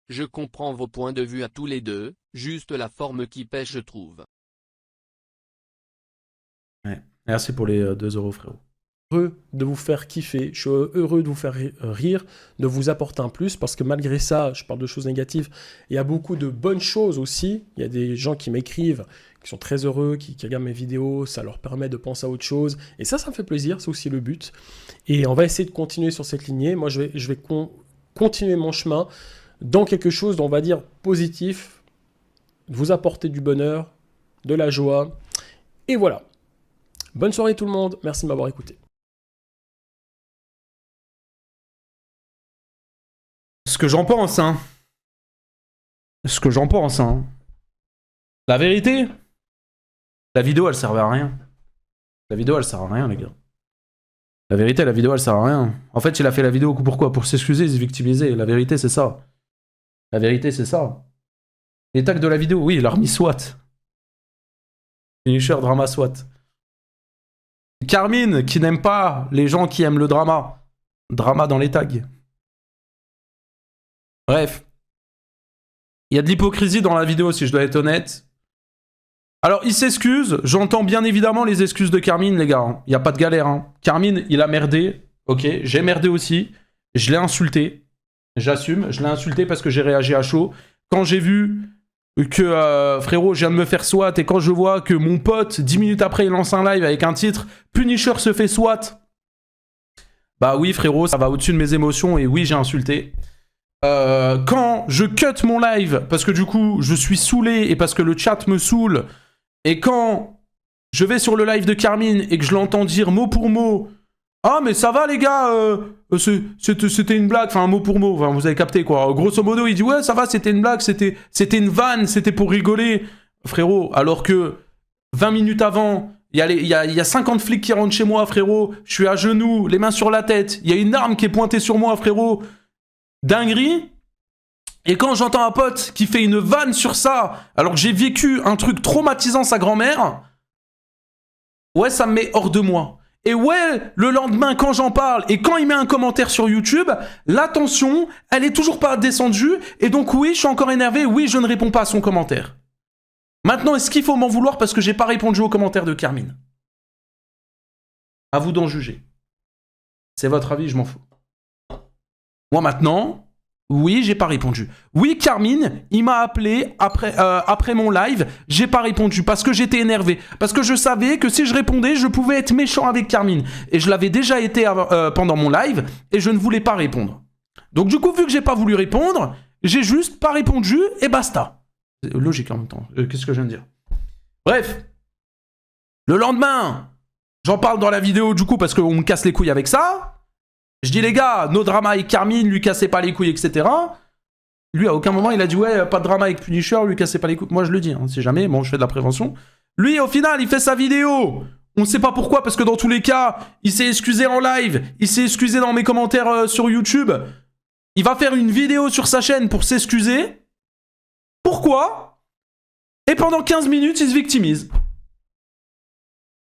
Je comprends vos points de vue à tous les deux, juste la forme qui pêche je trouve. Ouais. Merci pour les 2 euros, frérot. Heureux de vous faire kiffer, je suis heureux de vous faire rire, de vous apporter un plus, parce que malgré ça, je parle de choses négatives, il y a beaucoup de bonnes choses aussi, il y a des gens qui m'écrivent, qui sont très heureux, qui regardent mes vidéos, ça leur permet de penser à autre chose, et ça me fait plaisir, c'est aussi le but, et on va essayer de continuer sur cette lignée, moi je vais continuer mon chemin dans quelque chose dont on va dire positif, de vous apporter du bonheur, de la joie, et voilà. Bonne soirée tout le monde, merci de m'avoir écouté. Ce que j'en pense, hein. Ce que j'en pense, hein. La vérité, la vidéo, elle servait à rien. La vidéo, elle sert à rien, les gars. La vérité, la vidéo, elle sert à rien. En fait, il a fait la vidéo pourquoi? Pour s'excuser, se victimiser. La vérité, c'est ça. La vérité, c'est ça. Les tags de la vidéo, oui, il a remis SWAT. Finisher, drama, SWAT. Carmine, qui n'aime pas les gens qui aiment le drama. Drama dans les tags. Bref. Il y a de l'hypocrisie dans la vidéo, si je dois être honnête. Alors, il s'excuse. J'entends bien évidemment les excuses de Carmine, les gars. Il n'y a pas de galère. Hein. Carmine, il a merdé. Ok, j'ai merdé aussi. Je l'ai insulté. J'assume. Je l'ai insulté parce que j'ai réagi à chaud. Quand j'ai vu que, frérot, je viens de me faire SWAT, et quand je vois que mon pote, 10 minutes après, il lance un live avec un titre « Punisher se fait SWAT », bah oui, frérot, ça va au-dessus de mes émotions, et oui, j'ai insulté. Quand je cut mon live, parce que du coup, je suis saoulé, et parce que le chat me saoule, et quand je vais sur le live de Carmine, et que je l'entends dire mot pour mot « Ah, mais ça va, les gars, c'était une blague, enfin, mot pour mot, enfin, vous avez capté, quoi. » Grosso modo, il dit « Ouais, ça va, c'était une blague, c'était une vanne, c'était pour rigoler. » Frérot, alors que 20 minutes avant, il y a 50 flics qui rentrent chez moi, frérot. Je suis à genoux, les mains sur la tête. Il y a une arme qui est pointée sur moi, frérot. Dinguerie. Et quand j'entends un pote qui fait une vanne sur ça, alors que j'ai vécu un truc traumatisant sa grand-mère, ouais, ça me met hors de moi. Et ouais, le lendemain, quand j'en parle, et quand il met un commentaire sur YouTube, la tension, elle est toujours pas descendue, et donc oui, je suis encore énervé, oui, je ne réponds pas à son commentaire. Maintenant, est-ce qu'il faut m'en vouloir parce que j'ai pas répondu aux commentaires de Carmine? À vous d'en juger. C'est votre avis, je m'en fous. Moi maintenant... Oui, j'ai pas répondu. Oui, Carmine, il m'a appelé après mon live. J'ai pas répondu parce que j'étais énervé. Parce que je savais que si je répondais, je pouvais être méchant avec Carmine. Et je l'avais déjà été pendant mon live et je ne voulais pas répondre. Donc du coup, vu que j'ai pas voulu répondre, j'ai juste pas répondu et basta. C'est logique en même temps. Qu'est-ce que je viens de dire? Bref. Le lendemain, j'en parle dans la vidéo du coup parce qu'on me casse les couilles avec ça. Je dis les gars, no drama avec Carmine, lui cassez pas les couilles, etc. Lui à aucun moment il a dit ouais, pas de drama avec Punisher, lui cassez pas les couilles. Moi je le dis, hein, si jamais, bon je fais de la prévention. Lui au final il fait sa vidéo, On sait pas pourquoi, parce que dans tous les cas, il s'est excusé en live, il s'est excusé dans mes commentaires sur YouTube. Il va faire une vidéo sur sa chaîne pour s'excuser. Pourquoi? Et pendant 15 minutes, il se victimise.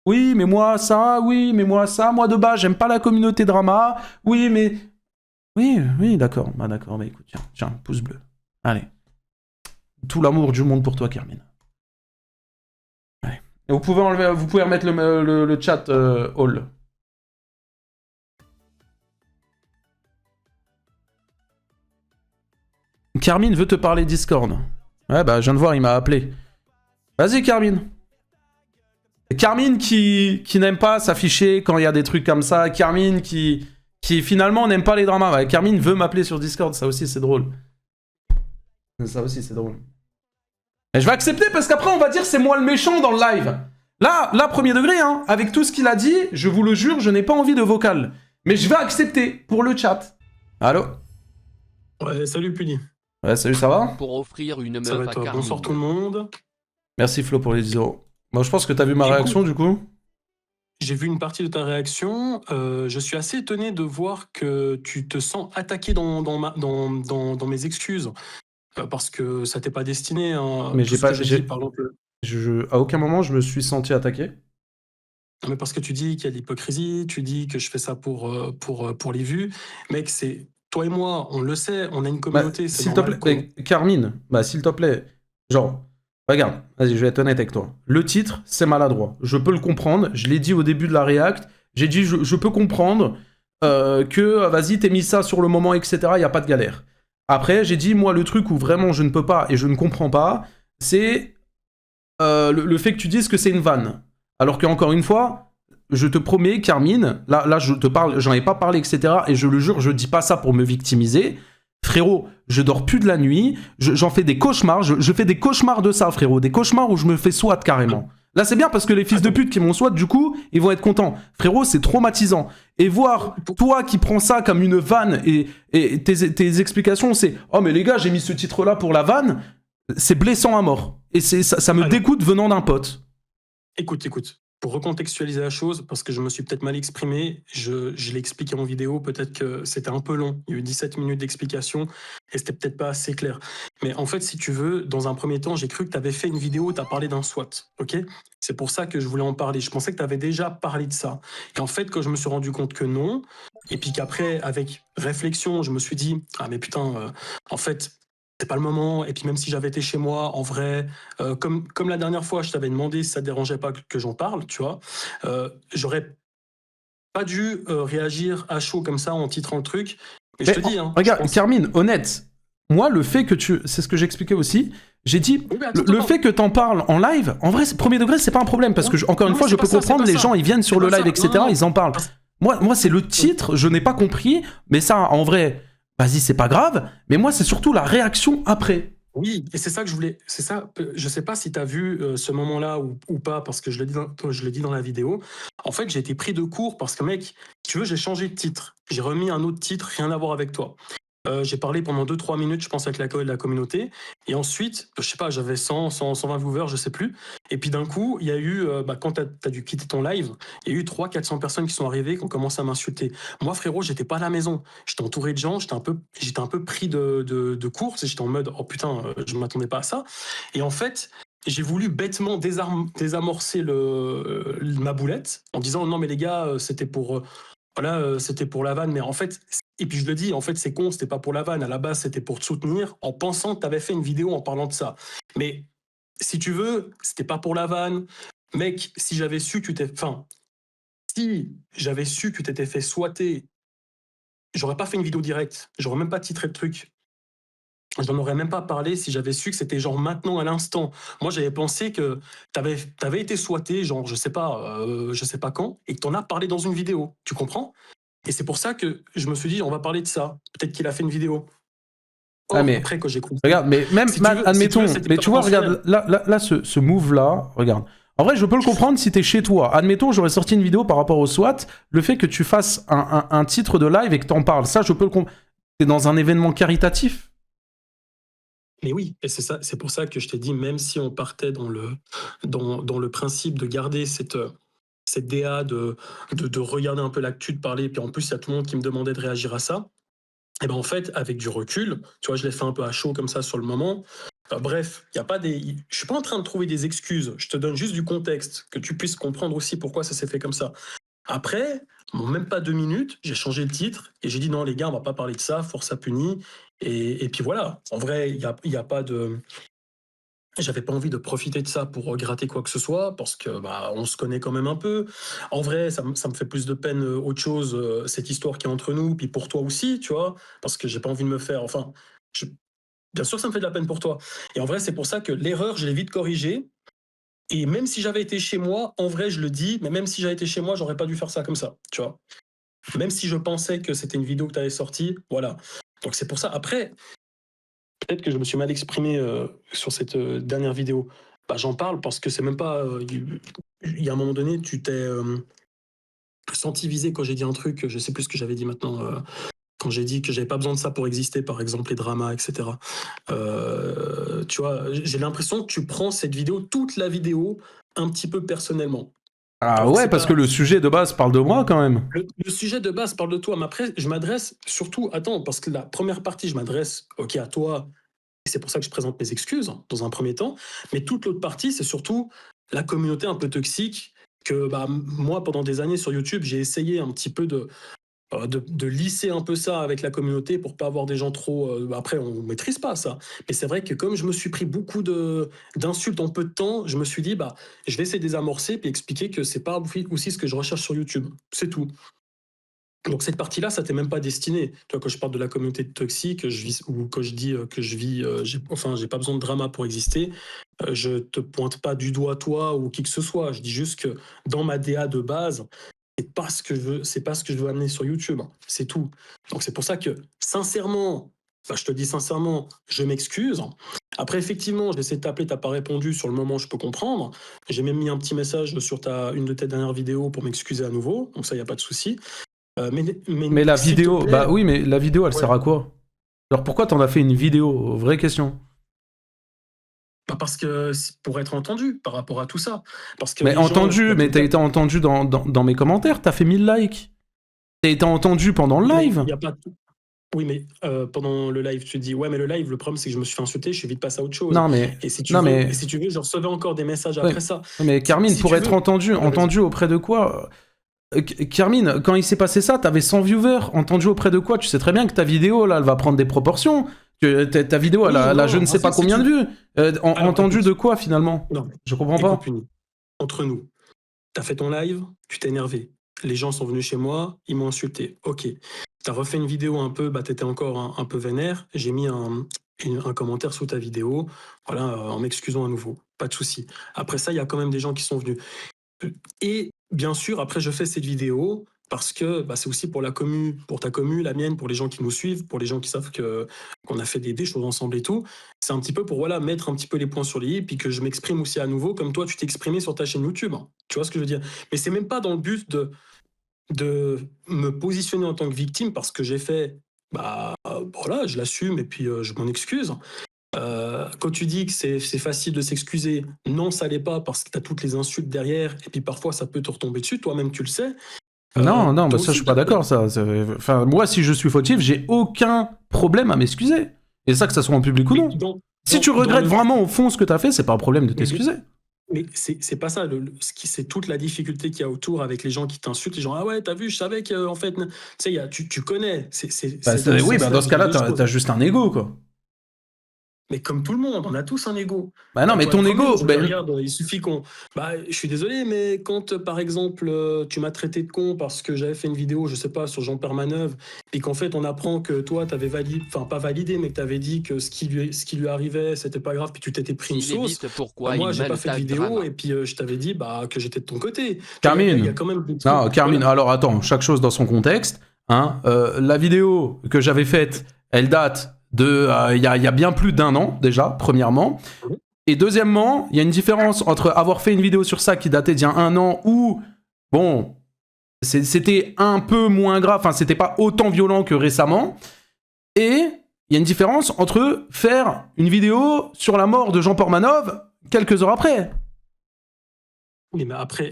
Oui, mais moi ça, moi de base, j'aime pas la communauté drama. Oui, mais... Oui, d'accord. Bah d'accord, mais écoute, tiens, pouce bleu. Allez. Tout l'amour du monde pour toi, Carmine. Allez. Et vous pouvez remettre le chat all. Carmine veut te parler Discord. Ouais, bah, je viens de voir, il m'a appelé. Vas-y, Carmine. Carmine qui n'aime pas s'afficher quand il y a des trucs comme ça. Carmine qui finalement n'aime pas les dramas. Ouais, Carmine veut m'appeler sur Discord, ça aussi c'est drôle. Ça aussi c'est drôle. Et je vais accepter parce qu'après on va dire c'est moi le méchant dans le live. Là, premier degré, hein, avec tout ce qu'il a dit, je vous le jure, je n'ai pas envie de vocal. Mais je vais accepter pour le chat. Allô? Ouais, salut Puni. Ouais, salut, ça va? Pour offrir une Ça va meuf à toi? Carmine. Bonsoir tout le monde. Merci Flo pour les 10 €. Moi je pense que t'as vu ma réaction du coup. J'ai vu une partie de ta réaction. Je suis assez étonné de voir que tu te sens attaqué dans mes excuses. Parce que ça t'est pas destiné. Hein, Mais tout j'ai ce pas... que j'ai dit, par exemple. À aucun moment je me suis senti attaqué. Non, mais parce que tu dis qu'il y a de l'hypocrisie, tu dis que je fais ça pour les vues. Mec, c'est toi et moi, on le sait, on a une communauté. Bah, c'est s'il te normal plaît, Carmine, bah s'il te plaît, genre, regarde, vas-y, je vais être honnête avec toi. Le titre, c'est maladroit. Je peux le comprendre, je l'ai dit au début de la React, j'ai dit, je peux comprendre que, vas-y, t'es mis ça sur le moment, etc., il n'y a pas de galère. Après, j'ai dit, moi, le truc où vraiment je ne peux pas et je ne comprends pas, c'est le fait que tu dises que c'est une vanne. Alors qu'encore une fois, je te promets, Carmine, là je te parle, j'en ai pas parlé, etc. Et je le jure, je dis pas ça pour me victimiser. Frérot, je dors plus de la nuit, j'en fais des cauchemars, je fais des cauchemars de ça, frérot. Des cauchemars où je me fais SWAT carrément. Là, c'est bien parce que les fils de pute qui m'ont SWAT, du coup, ils vont être contents. Frérot, c'est traumatisant. Et voir toi qui prends ça comme une vanne et tes explications, c'est « Oh, mais les gars, j'ai mis ce titre-là pour la vanne », c'est blessant à mort. Et ça me dégoûte venant d'un pote. Écoute. Pour recontextualiser la chose, parce que je me suis peut-être mal exprimé, je l'ai expliqué en vidéo, peut-être que c'était un peu long. Il y a eu 17 minutes d'explication et c'était peut-être pas assez clair. Mais en fait, si tu veux, dans un premier temps, j'ai cru que tu avais fait une vidéo où tu as parlé d'un SWAT. Ok ? C'est pour ça que je voulais en parler. Je pensais que tu avais déjà parlé de ça. Et en fait, quand je me suis rendu compte que non, et puis qu'après, avec réflexion, je me suis dit « Ah mais putain, en fait... » c'est pas le moment, et puis même si j'avais été chez moi, en vrai, comme la dernière fois, je t'avais demandé si ça te dérangeait pas que j'en parle, tu vois, j'aurais pas dû réagir à chaud comme ça en titrant le truc, mais je te dis... Hein, regarde, Carmine, honnête, moi, le fait que tu... C'est ce que j'expliquais aussi, j'ai dit, oui, le fait que t'en parles en live, en vrai, premier degré, c'est pas un problème, parce que, encore une fois, je peux comprendre, les gens, ils viennent sur le live, etc., ils en parlent. Moi, c'est le titre, je n'ai pas compris, mais ça, en vrai... Vas-y, c'est pas grave, mais moi, c'est surtout la réaction après. Oui, et c'est ça que je voulais... C'est ça, je sais pas si tu as vu ce moment-là ou pas, parce que je l'ai dit dans la vidéo. En fait, j'ai été pris de court parce que, mec, si tu veux, j'ai changé de titre. J'ai remis un autre titre, rien à voir avec toi. J'ai parlé pendant 2-3 minutes, je pense, avec la communauté. Et ensuite, je sais pas, j'avais 120 viewers, je sais plus. Et puis d'un coup, il y a eu, quand t'as dû quitter ton live, il y a eu 300-400 personnes qui sont arrivées, qui ont commencé à m'insulter. Moi, frérot, j'étais pas à la maison. J'étais entouré de gens, j'étais un peu pris de course. J'étais en mode, oh putain, je m'attendais pas à ça. Et en fait, j'ai voulu bêtement désamorcer ma boulette en disant, non mais les gars, c'était pour... c'était pour la vanne, mais en fait, et puis je le dis, en fait, c'est con, c'était pas pour la vanne. À la base, c'était pour te soutenir en pensant que tu avais fait une vidéo en parlant de ça. Mais si tu veux, c'était pas pour la vanne. Mec, si j'avais su que tu t'es. Enfin, si j'avais su que tu t'étais fait swatter, j'aurais pas fait une vidéo directe. J'aurais même pas titré le truc. Je n'en aurais même pas parlé si j'avais su que c'était genre maintenant à l'instant. Moi, j'avais pensé que t'avais été swatté, genre je sais pas quand, et que t'en as parlé dans une vidéo. Tu comprends ? Et c'est pour ça que je me suis dit, on va parler de ça. Peut-être qu'il a fait une vidéo. Or, mais après, quand j'ai compris... Regarde, mais même, si tu veux, admettons, mais tu vois, personnel. regarde, là ce move-là, regarde. En vrai, je peux le comprendre si t'es chez toi. Admettons, j'aurais sorti une vidéo par rapport au SWAT, le fait que tu fasses un titre de live et que t'en parles, ça, je peux le comprendre. T'es dans un événement caritatif. Mais oui, et c'est pour ça que je t'ai dit, même si on partait dans le principe de garder cette cette DA de regarder un peu l'actu, de parler, puis en plus, il y a tout le monde qui me demandait de réagir à ça. Et ben en fait, avec du recul, tu vois, je l'ai fait un peu à chaud comme ça sur le moment. Bref, il y a pas des. Je suis pas en train de trouver des excuses. Je te donne juste du contexte, que tu puisses comprendre aussi pourquoi ça s'est fait comme ça. Après, bon, même pas 2 minutes, j'ai changé le titre et j'ai dit non les gars, on va pas parler de ça, force à punir. Et puis voilà. En vrai, il y a pas de. J'avais pas envie de profiter de ça pour gratter quoi que ce soit, parce que bah, on se connaît quand même un peu. En vrai, ça me fait plus de peine autre chose, cette histoire qui est entre nous, puis pour toi aussi, tu vois, parce que j'ai pas envie de me faire. Enfin, bien sûr, ça me fait de la peine pour toi. Et en vrai, c'est pour ça que l'erreur, je l'ai vite corrigée. Et même si j'avais été chez moi, en vrai, je le dis, mais même si j'avais été chez moi, j'aurais pas dû faire ça comme ça, tu vois. Même si je pensais que c'était une vidéo que tu avais sortie, voilà. Donc c'est pour ça. Après, peut-être que je me suis mal exprimé sur cette dernière vidéo. Bah, j'en parle parce que c'est même pas. Il y a un moment donné, tu t'es senti visé quand j'ai dit un truc, je sais plus ce que j'avais dit maintenant. Quand j'ai dit que j'avais pas besoin de ça pour exister, par exemple les dramas, etc. Tu vois, j'ai l'impression que tu prends cette vidéo, toute la vidéo, un petit peu personnellement. Ah ouais, parce que le sujet de base parle de moi quand même. Le sujet de base parle de toi, mais après, je m'adresse surtout, attends, parce que la première partie, je m'adresse, ok, à toi, et c'est pour ça que je présente mes excuses, dans un premier temps, mais toute l'autre partie, c'est surtout la communauté un peu toxique, que bah, moi, pendant des années sur YouTube, j'ai essayé un petit peu de lisser un peu ça avec la communauté pour pas avoir des gens trop. Après, on maîtrise pas ça. Mais c'est vrai que comme je me suis pris beaucoup d'insultes en peu de temps, je me suis dit, bah, je vais essayer de désamorcer puis expliquer que c'est pas aussi ce que je recherche sur YouTube. C'est tout. Donc cette partie-là, ça t'est même pas destiné. Tu vois, quand je parle de la communauté toxique, ou quand je dis que je vis, j'ai pas besoin de drama pour exister, je te pointe pas du doigt toi ou qui que ce soit. Je dis juste que dans ma DA de base, c'est pas ce que je veux amener sur YouTube. C'est tout. Donc c'est pour ça que, sincèrement, je te dis sincèrement, je m'excuse. Après, effectivement, j'ai essayé de t'appeler, t'as pas répondu. Sur le moment, je peux comprendre. J'ai même mis un petit message sur une de tes dernières vidéos pour m'excuser à nouveau. Donc ça, y a pas de souci. Mais la vidéo, plaît, bah oui, mais la vidéo, elle ouais. sert à quoi? Alors pourquoi t'en as fait une vidéo? Vraie question. Pas parce que c'est pour être entendu par rapport à tout ça. Parce que Mais les gens, entendu, dans mais tout t'as cas, été entendu dans mes commentaires, t'as fait 1000 likes. T'as été entendu pendant le live. il y a pas. Oui, mais pendant le live, tu dis ouais, mais le live, le problème c'est que je me suis fait insulter, je suis vite passé à autre chose. Non mais, Et si tu non veux, mais, je recevais encore des messages ouais. après ça. Mais Carmine, Si pour tu être veux. entendu, Ouais, vas-y. entendu auprès de quoi? Carmine, quand il s'est passé ça, t'avais 100 viewers, entendu auprès de quoi? Tu sais très bien que ta vidéo, là, elle va prendre des proportions. Que ta vidéo, elle Oui, a je non, ne en sais pas fait, si combien de tu. vues. Alors, Entendu écoute, de quoi, finalement? non, Je comprends écoute, pas. Puni. Entre nous, t'as fait ton live, tu t'es énervé. Les gens sont venus chez moi, ils m'ont insulté. Ok. T'as refait une vidéo un peu, bah t'étais encore un peu vénère. J'ai mis un commentaire sous ta vidéo, voilà, en m'excusant à nouveau. Pas de souci. Après ça, il y a quand même des gens qui sont venus. Et bien sûr, après, je fais cette vidéo parce que bah, c'est aussi pour la commu, pour ta commu, la mienne, pour les gens qui nous suivent, pour les gens qui savent qu'on a fait des choses ensemble et tout. C'est un petit peu pour voilà, mettre un petit peu les points sur les i, puis que je m'exprime aussi à nouveau, comme toi, tu t'es exprimé sur ta chaîne YouTube. Tu vois ce que je veux dire? Mais c'est même pas dans le but de me positionner en tant que victime parce que j'ai fait, bah voilà, je l'assume et puis je m'en excuse. Quand tu dis que c'est facile de s'excuser, non, ça l'est pas parce que tu as toutes les insultes derrière et puis parfois ça peut te retomber dessus, toi-même tu le sais. Non, bah Toi ça, je aussi, suis pas d'accord, ça. Enfin, moi, si je suis fautif, j'ai aucun problème à m'excuser. Et ça, que ça soit en public ou mais non. Si tu dans regrettes vraiment au fond ce que t'as fait, c'est pas un problème de t'excuser. Mais c'est pas ça. C'est toute la difficulté qu'il y a autour avec les gens qui t'insultent. Les gens, ah ouais, t'as vu, je savais que, en fait, tu sais, tu connais. Bah, C'est dans ce oui, bah sens-là dans que ce je dis cas-là, les choses. t'as juste un ego, quoi. Mais comme tout le monde, on a tous un ego. Bah non, mais Toi, ton le premier, ego. je me regarde, il suffit qu'on. Bah, je suis désolé, mais quand, par exemple, tu m'as traité de con parce que j'avais fait une vidéo, je sais pas, sur Jean-Pierre Manœuvre, puis qu'en fait, on apprend que toi, t'avais validé, enfin, pas validé, mais que t'avais dit que ce qui lui arrivait, c'était pas grave, puis tu t'étais pris une S'il sauce. évite, pourquoi Moi, il j'ai met pas le fait de tag vidéo, drama? et puis je t'avais dit bah, que j'étais de ton côté. Carmine. Il y a quand même des trucs. Non, Carmine, Voilà. alors attends, chaque chose dans son contexte. Hein. La vidéo que j'avais faite, elle date de. Il y a bien plus d'1 an, déjà, premièrement. Et deuxièmement, il y a une différence entre avoir fait une vidéo sur ça qui datait d'il y a 1 an où, bon, c'était un peu moins grave, enfin, c'était pas autant violent que récemment. Et il y a une différence entre faire une vidéo sur la mort de Jean Portmanov quelques heures après. Oui, mais après,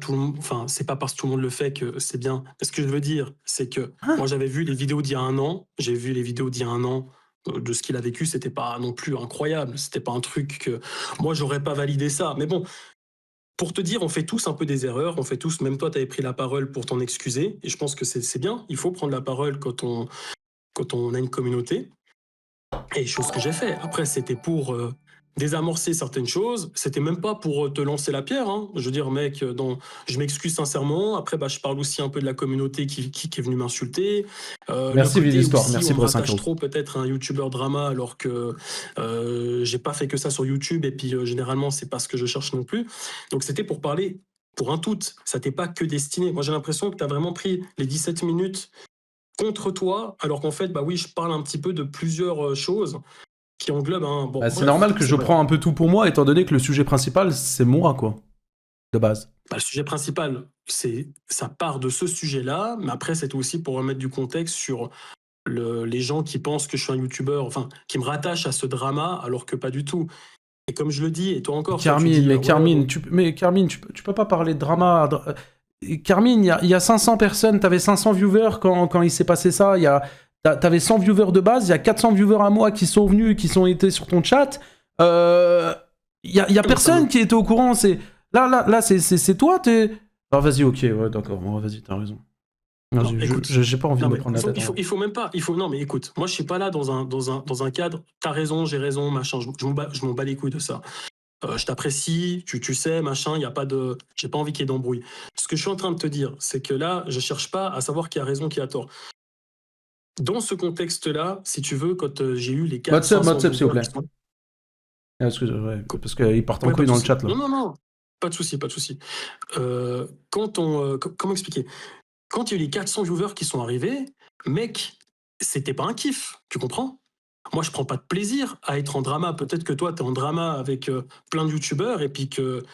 tout le monde, enfin, c'est pas parce que tout le monde le fait que c'est bien. Ce que je veux dire, c'est que Hein? moi, j'avais vu les vidéos d'il y a un an. J'ai vu les vidéos d'il y a un an de ce qu'il a vécu. C'était pas non plus incroyable. C'était pas un truc que moi, j'aurais pas validé ça. Mais bon, pour te dire, on fait tous un peu des erreurs. On fait tous, même toi, tu avais pris la parole pour t'en excuser. Et je pense que c'est bien. Il faut prendre la parole quand on a une communauté. Et chose que j'ai fait. Après, c'était pour désamorcer certaines choses. C'était même pas pour te lancer la pierre. Hein. Je veux dire, mec, je m'excuse sincèrement. Après, bah, je parle aussi un peu de la communauté qui est venue m'insulter. Le Merci, Ville côté d'Histoire. aussi, Merci on me pour les 5 rattache euros. trop peut-être à un youtubeur drama alors que j'ai pas fait que ça sur YouTube. Et puis, généralement, c'est pas ce que je cherche non plus. Donc, c'était pour parler pour un tout. Ça t'est pas que destiné. Moi, j'ai l'impression que tu as vraiment pris les 17 minutes contre toi, alors qu'en fait, bah oui, je parle un petit peu de plusieurs choses qui englobe bon, Bah, c'est bref, normal que je voilà. prends un peu tout pour moi, étant donné que le sujet principal, c'est moi, quoi. De base. Bah, le sujet principal, ça part de ce sujet-là, mais après, c'est aussi pour remettre du contexte sur les gens qui pensent que je suis un youtubeur, enfin, qui me rattachent à ce drama, alors que pas du tout. Et comme je le dis, et toi encore, tu vois, tu Carmine, dis, mais ouais, Carmine, tu peux pas parler de drama. Carmine, il y a 500 personnes, t'avais 500 viewers quand il s'est passé ça. T'avais 100 viewers de base, il y a 400 viewers à moi qui sont venus, qui sont été sur ton chat. Il y a personne qui était au courant. Là, c'est toi. Alors vas-y, ok, ouais, d'accord. Bon, vas-y, t'as raison. Non, non, écoute, j'ai pas envie non, de me mais prendre la tête. il faut même pas. Non, mais écoute, moi, je suis pas là dans un cadre. T'as raison, j'ai raison, machin. Je m'en bats les couilles de ça. Je t'apprécie, tu sais, machin. Il y a pas de. J'ai pas envie qu'il y ait d'embrouille. Ce que je suis en train de te dire, c'est que là, je cherche pas à savoir qui a raison, qui a tort. Dans ce contexte-là, si tu veux, quand j'ai eu les 400 WhatsApp, s'il vous viewers plaît. qui sont... Parce qu'ils partent en Ouais, pas couille de dans le souci. chat, là. Non. Pas de souci, pas de souci. Comment expliquer? Quand il y a eu les 400 viewers qui sont arrivés, mec, c'était pas un kiff, tu comprends? Moi, je prends pas de plaisir à être en drama. Peut-être que toi, t'es en drama avec plein de youtubeurs et puis que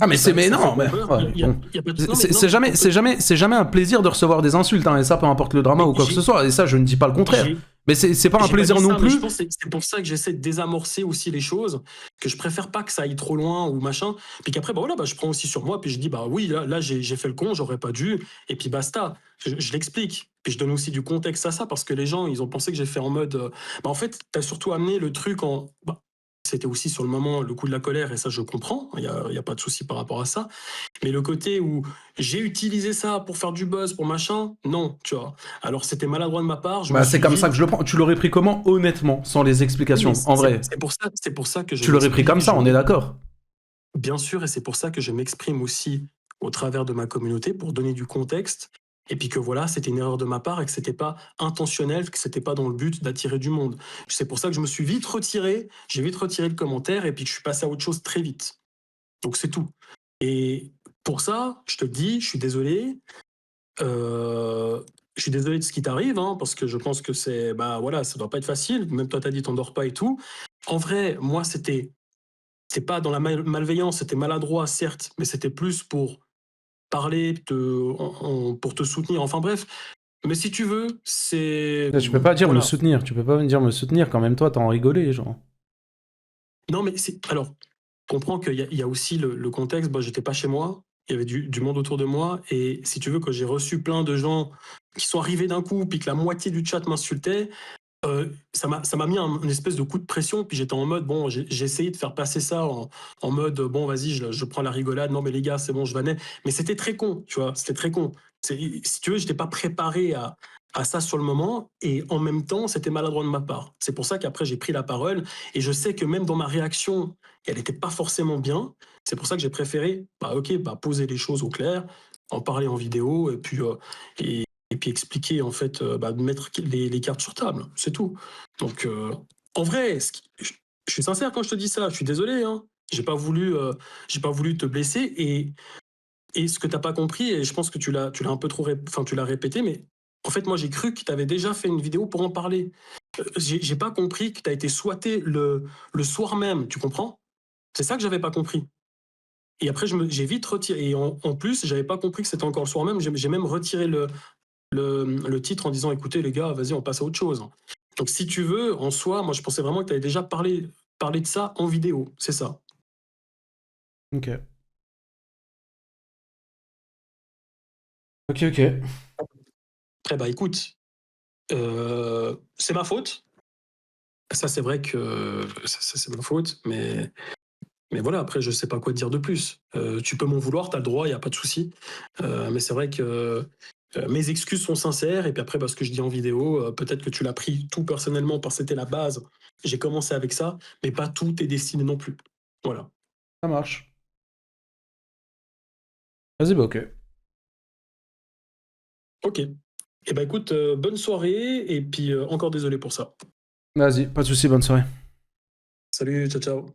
Ah mais ça fait non, mais bon beurre. ouais, bon. Y a pas de... Non, mais C'est jamais un plaisir de recevoir des insultes, hein, et ça peu importe le drama mais ou quoi que ce soit, et ça je ne dis pas le contraire. j'ai Mais c'est pas un J'ai pas plaisir dit non ça, mais je plus. pense que c'est pour ça que j'essaie de désamorcer aussi les choses, que je préfère pas que ça aille trop loin ou machin. Puis qu'après, bah voilà, bah je prends aussi sur moi, puis je dis, bah oui, là j'ai fait le con, j'aurais pas dû, et puis basta. Je l'explique. Puis je donne aussi du contexte à ça, parce que les gens, ils ont pensé que j'ai fait en mode. Bah en fait, t'as surtout amené le truc en. Bah, c'était aussi sur le moment le coup de la colère, et ça je comprends, y a pas de souci par rapport à ça. Mais le côté où j'ai utilisé ça pour faire du buzz, pour machin, non, tu vois. Alors c'était maladroit de ma part, je me Bah, c'est suis comme ça que vite... je le prends. Tu l'aurais pris comment, honnêtement, sans les Oui, explications, mais en vrai? c'est pour ça que je Tu l'aurais pris m'explique. comme ça, on est d'accord. Bien sûr, et c'est pour ça que je m'exprime aussi au travers de ma communauté pour donner du contexte. Et puis que voilà, c'était une erreur de ma part et que c'était pas intentionnel, que c'était pas dans le but d'attirer du monde. C'est pour ça que je me suis vite retiré, j'ai vite retiré le commentaire et puis que je suis passé à autre chose très vite. Donc c'est tout. Et pour ça, je te le dis, je suis désolé. Je suis désolé de ce qui t'arrive, hein, parce que je pense que bah voilà, ça doit pas être facile. Même toi, t'as dit t'en dors pas et tout. En vrai, moi, c'est pas dans la malveillance, c'était maladroit, certes, mais c'était plus pour parler, pour te soutenir. Enfin bref. Mais si tu veux, c'est Là, tu peux pas dire me voilà. soutenir. Tu peux pas me dire me soutenir quand même toi, t'en rigolé, genre. Non, mais alors, comprends qu'il y a aussi le contexte. Bah, j'étais pas chez moi. Il y avait du monde autour de moi. Et si tu veux, que j'ai reçu plein de gens qui sont arrivés d'un coup, puis que la moitié du chat m'insultait, ça m'a mis une espèce de coup de pression. Puis j'étais en mode, bon, j'ai essayé de faire passer ça en mode, bon, vas-y, je prends la rigolade. Non, mais les gars, c'est bon, je vannais. Mais c'était très con, tu vois. C'était très con. Si tu veux, j'étais pas préparé à ça sur le moment. Et en même temps, c'était maladroit de ma part. C'est pour ça qu'après, j'ai pris la parole. Et je sais que même dans ma réaction, elle n'était pas forcément bien. C'est pour ça que j'ai préféré, bah, ok, bah, poser les choses au clair, en parler en vidéo, et puis expliquer, en fait, bah, mettre les cartes sur table. C'est tout. Donc, en vrai, je suis sincère quand je te dis ça. Je suis désolé, hein. J'ai pas voulu te blesser. Et ce que tu n'as pas compris, et je pense que tu l'as un peu trop, enfin, tu l'as répété, mais en fait, moi, j'ai cru que tu avais déjà fait une vidéo pour en parler. J'ai pas compris que tu as été swatté le soir même, tu comprends? C'est ça que j'avais pas compris. Et après, j'ai vite retiré. Et en plus, j'avais pas compris que c'était encore le soir même. J'ai même retiré le titre en disant, écoutez, les gars, vas-y, on passe à autre chose. Donc, si tu veux, en soi, moi, je pensais vraiment que tu avais déjà parlé de ça en vidéo. C'est ça. Ok. Ok, ok. Après, bah écoute, c'est ma faute. Ça, c'est vrai que ça, c'est ma faute, mais voilà, après, je sais pas quoi te dire de plus. Tu peux m'en vouloir, t'as le droit, y a pas de souci. Mais c'est vrai que mes excuses sont sincères, et puis après, parce que je dis en vidéo, peut-être que tu l'as pris tout personnellement parce que c'était la base. J'ai commencé avec ça, mais pas tout est destiné non plus. Voilà. Ça marche. Vas-y, bah ok. Ok. Eh ben écoute, bonne soirée, et puis encore désolé pour ça. Vas-y, pas de soucis, bonne soirée. Salut, ciao, ciao.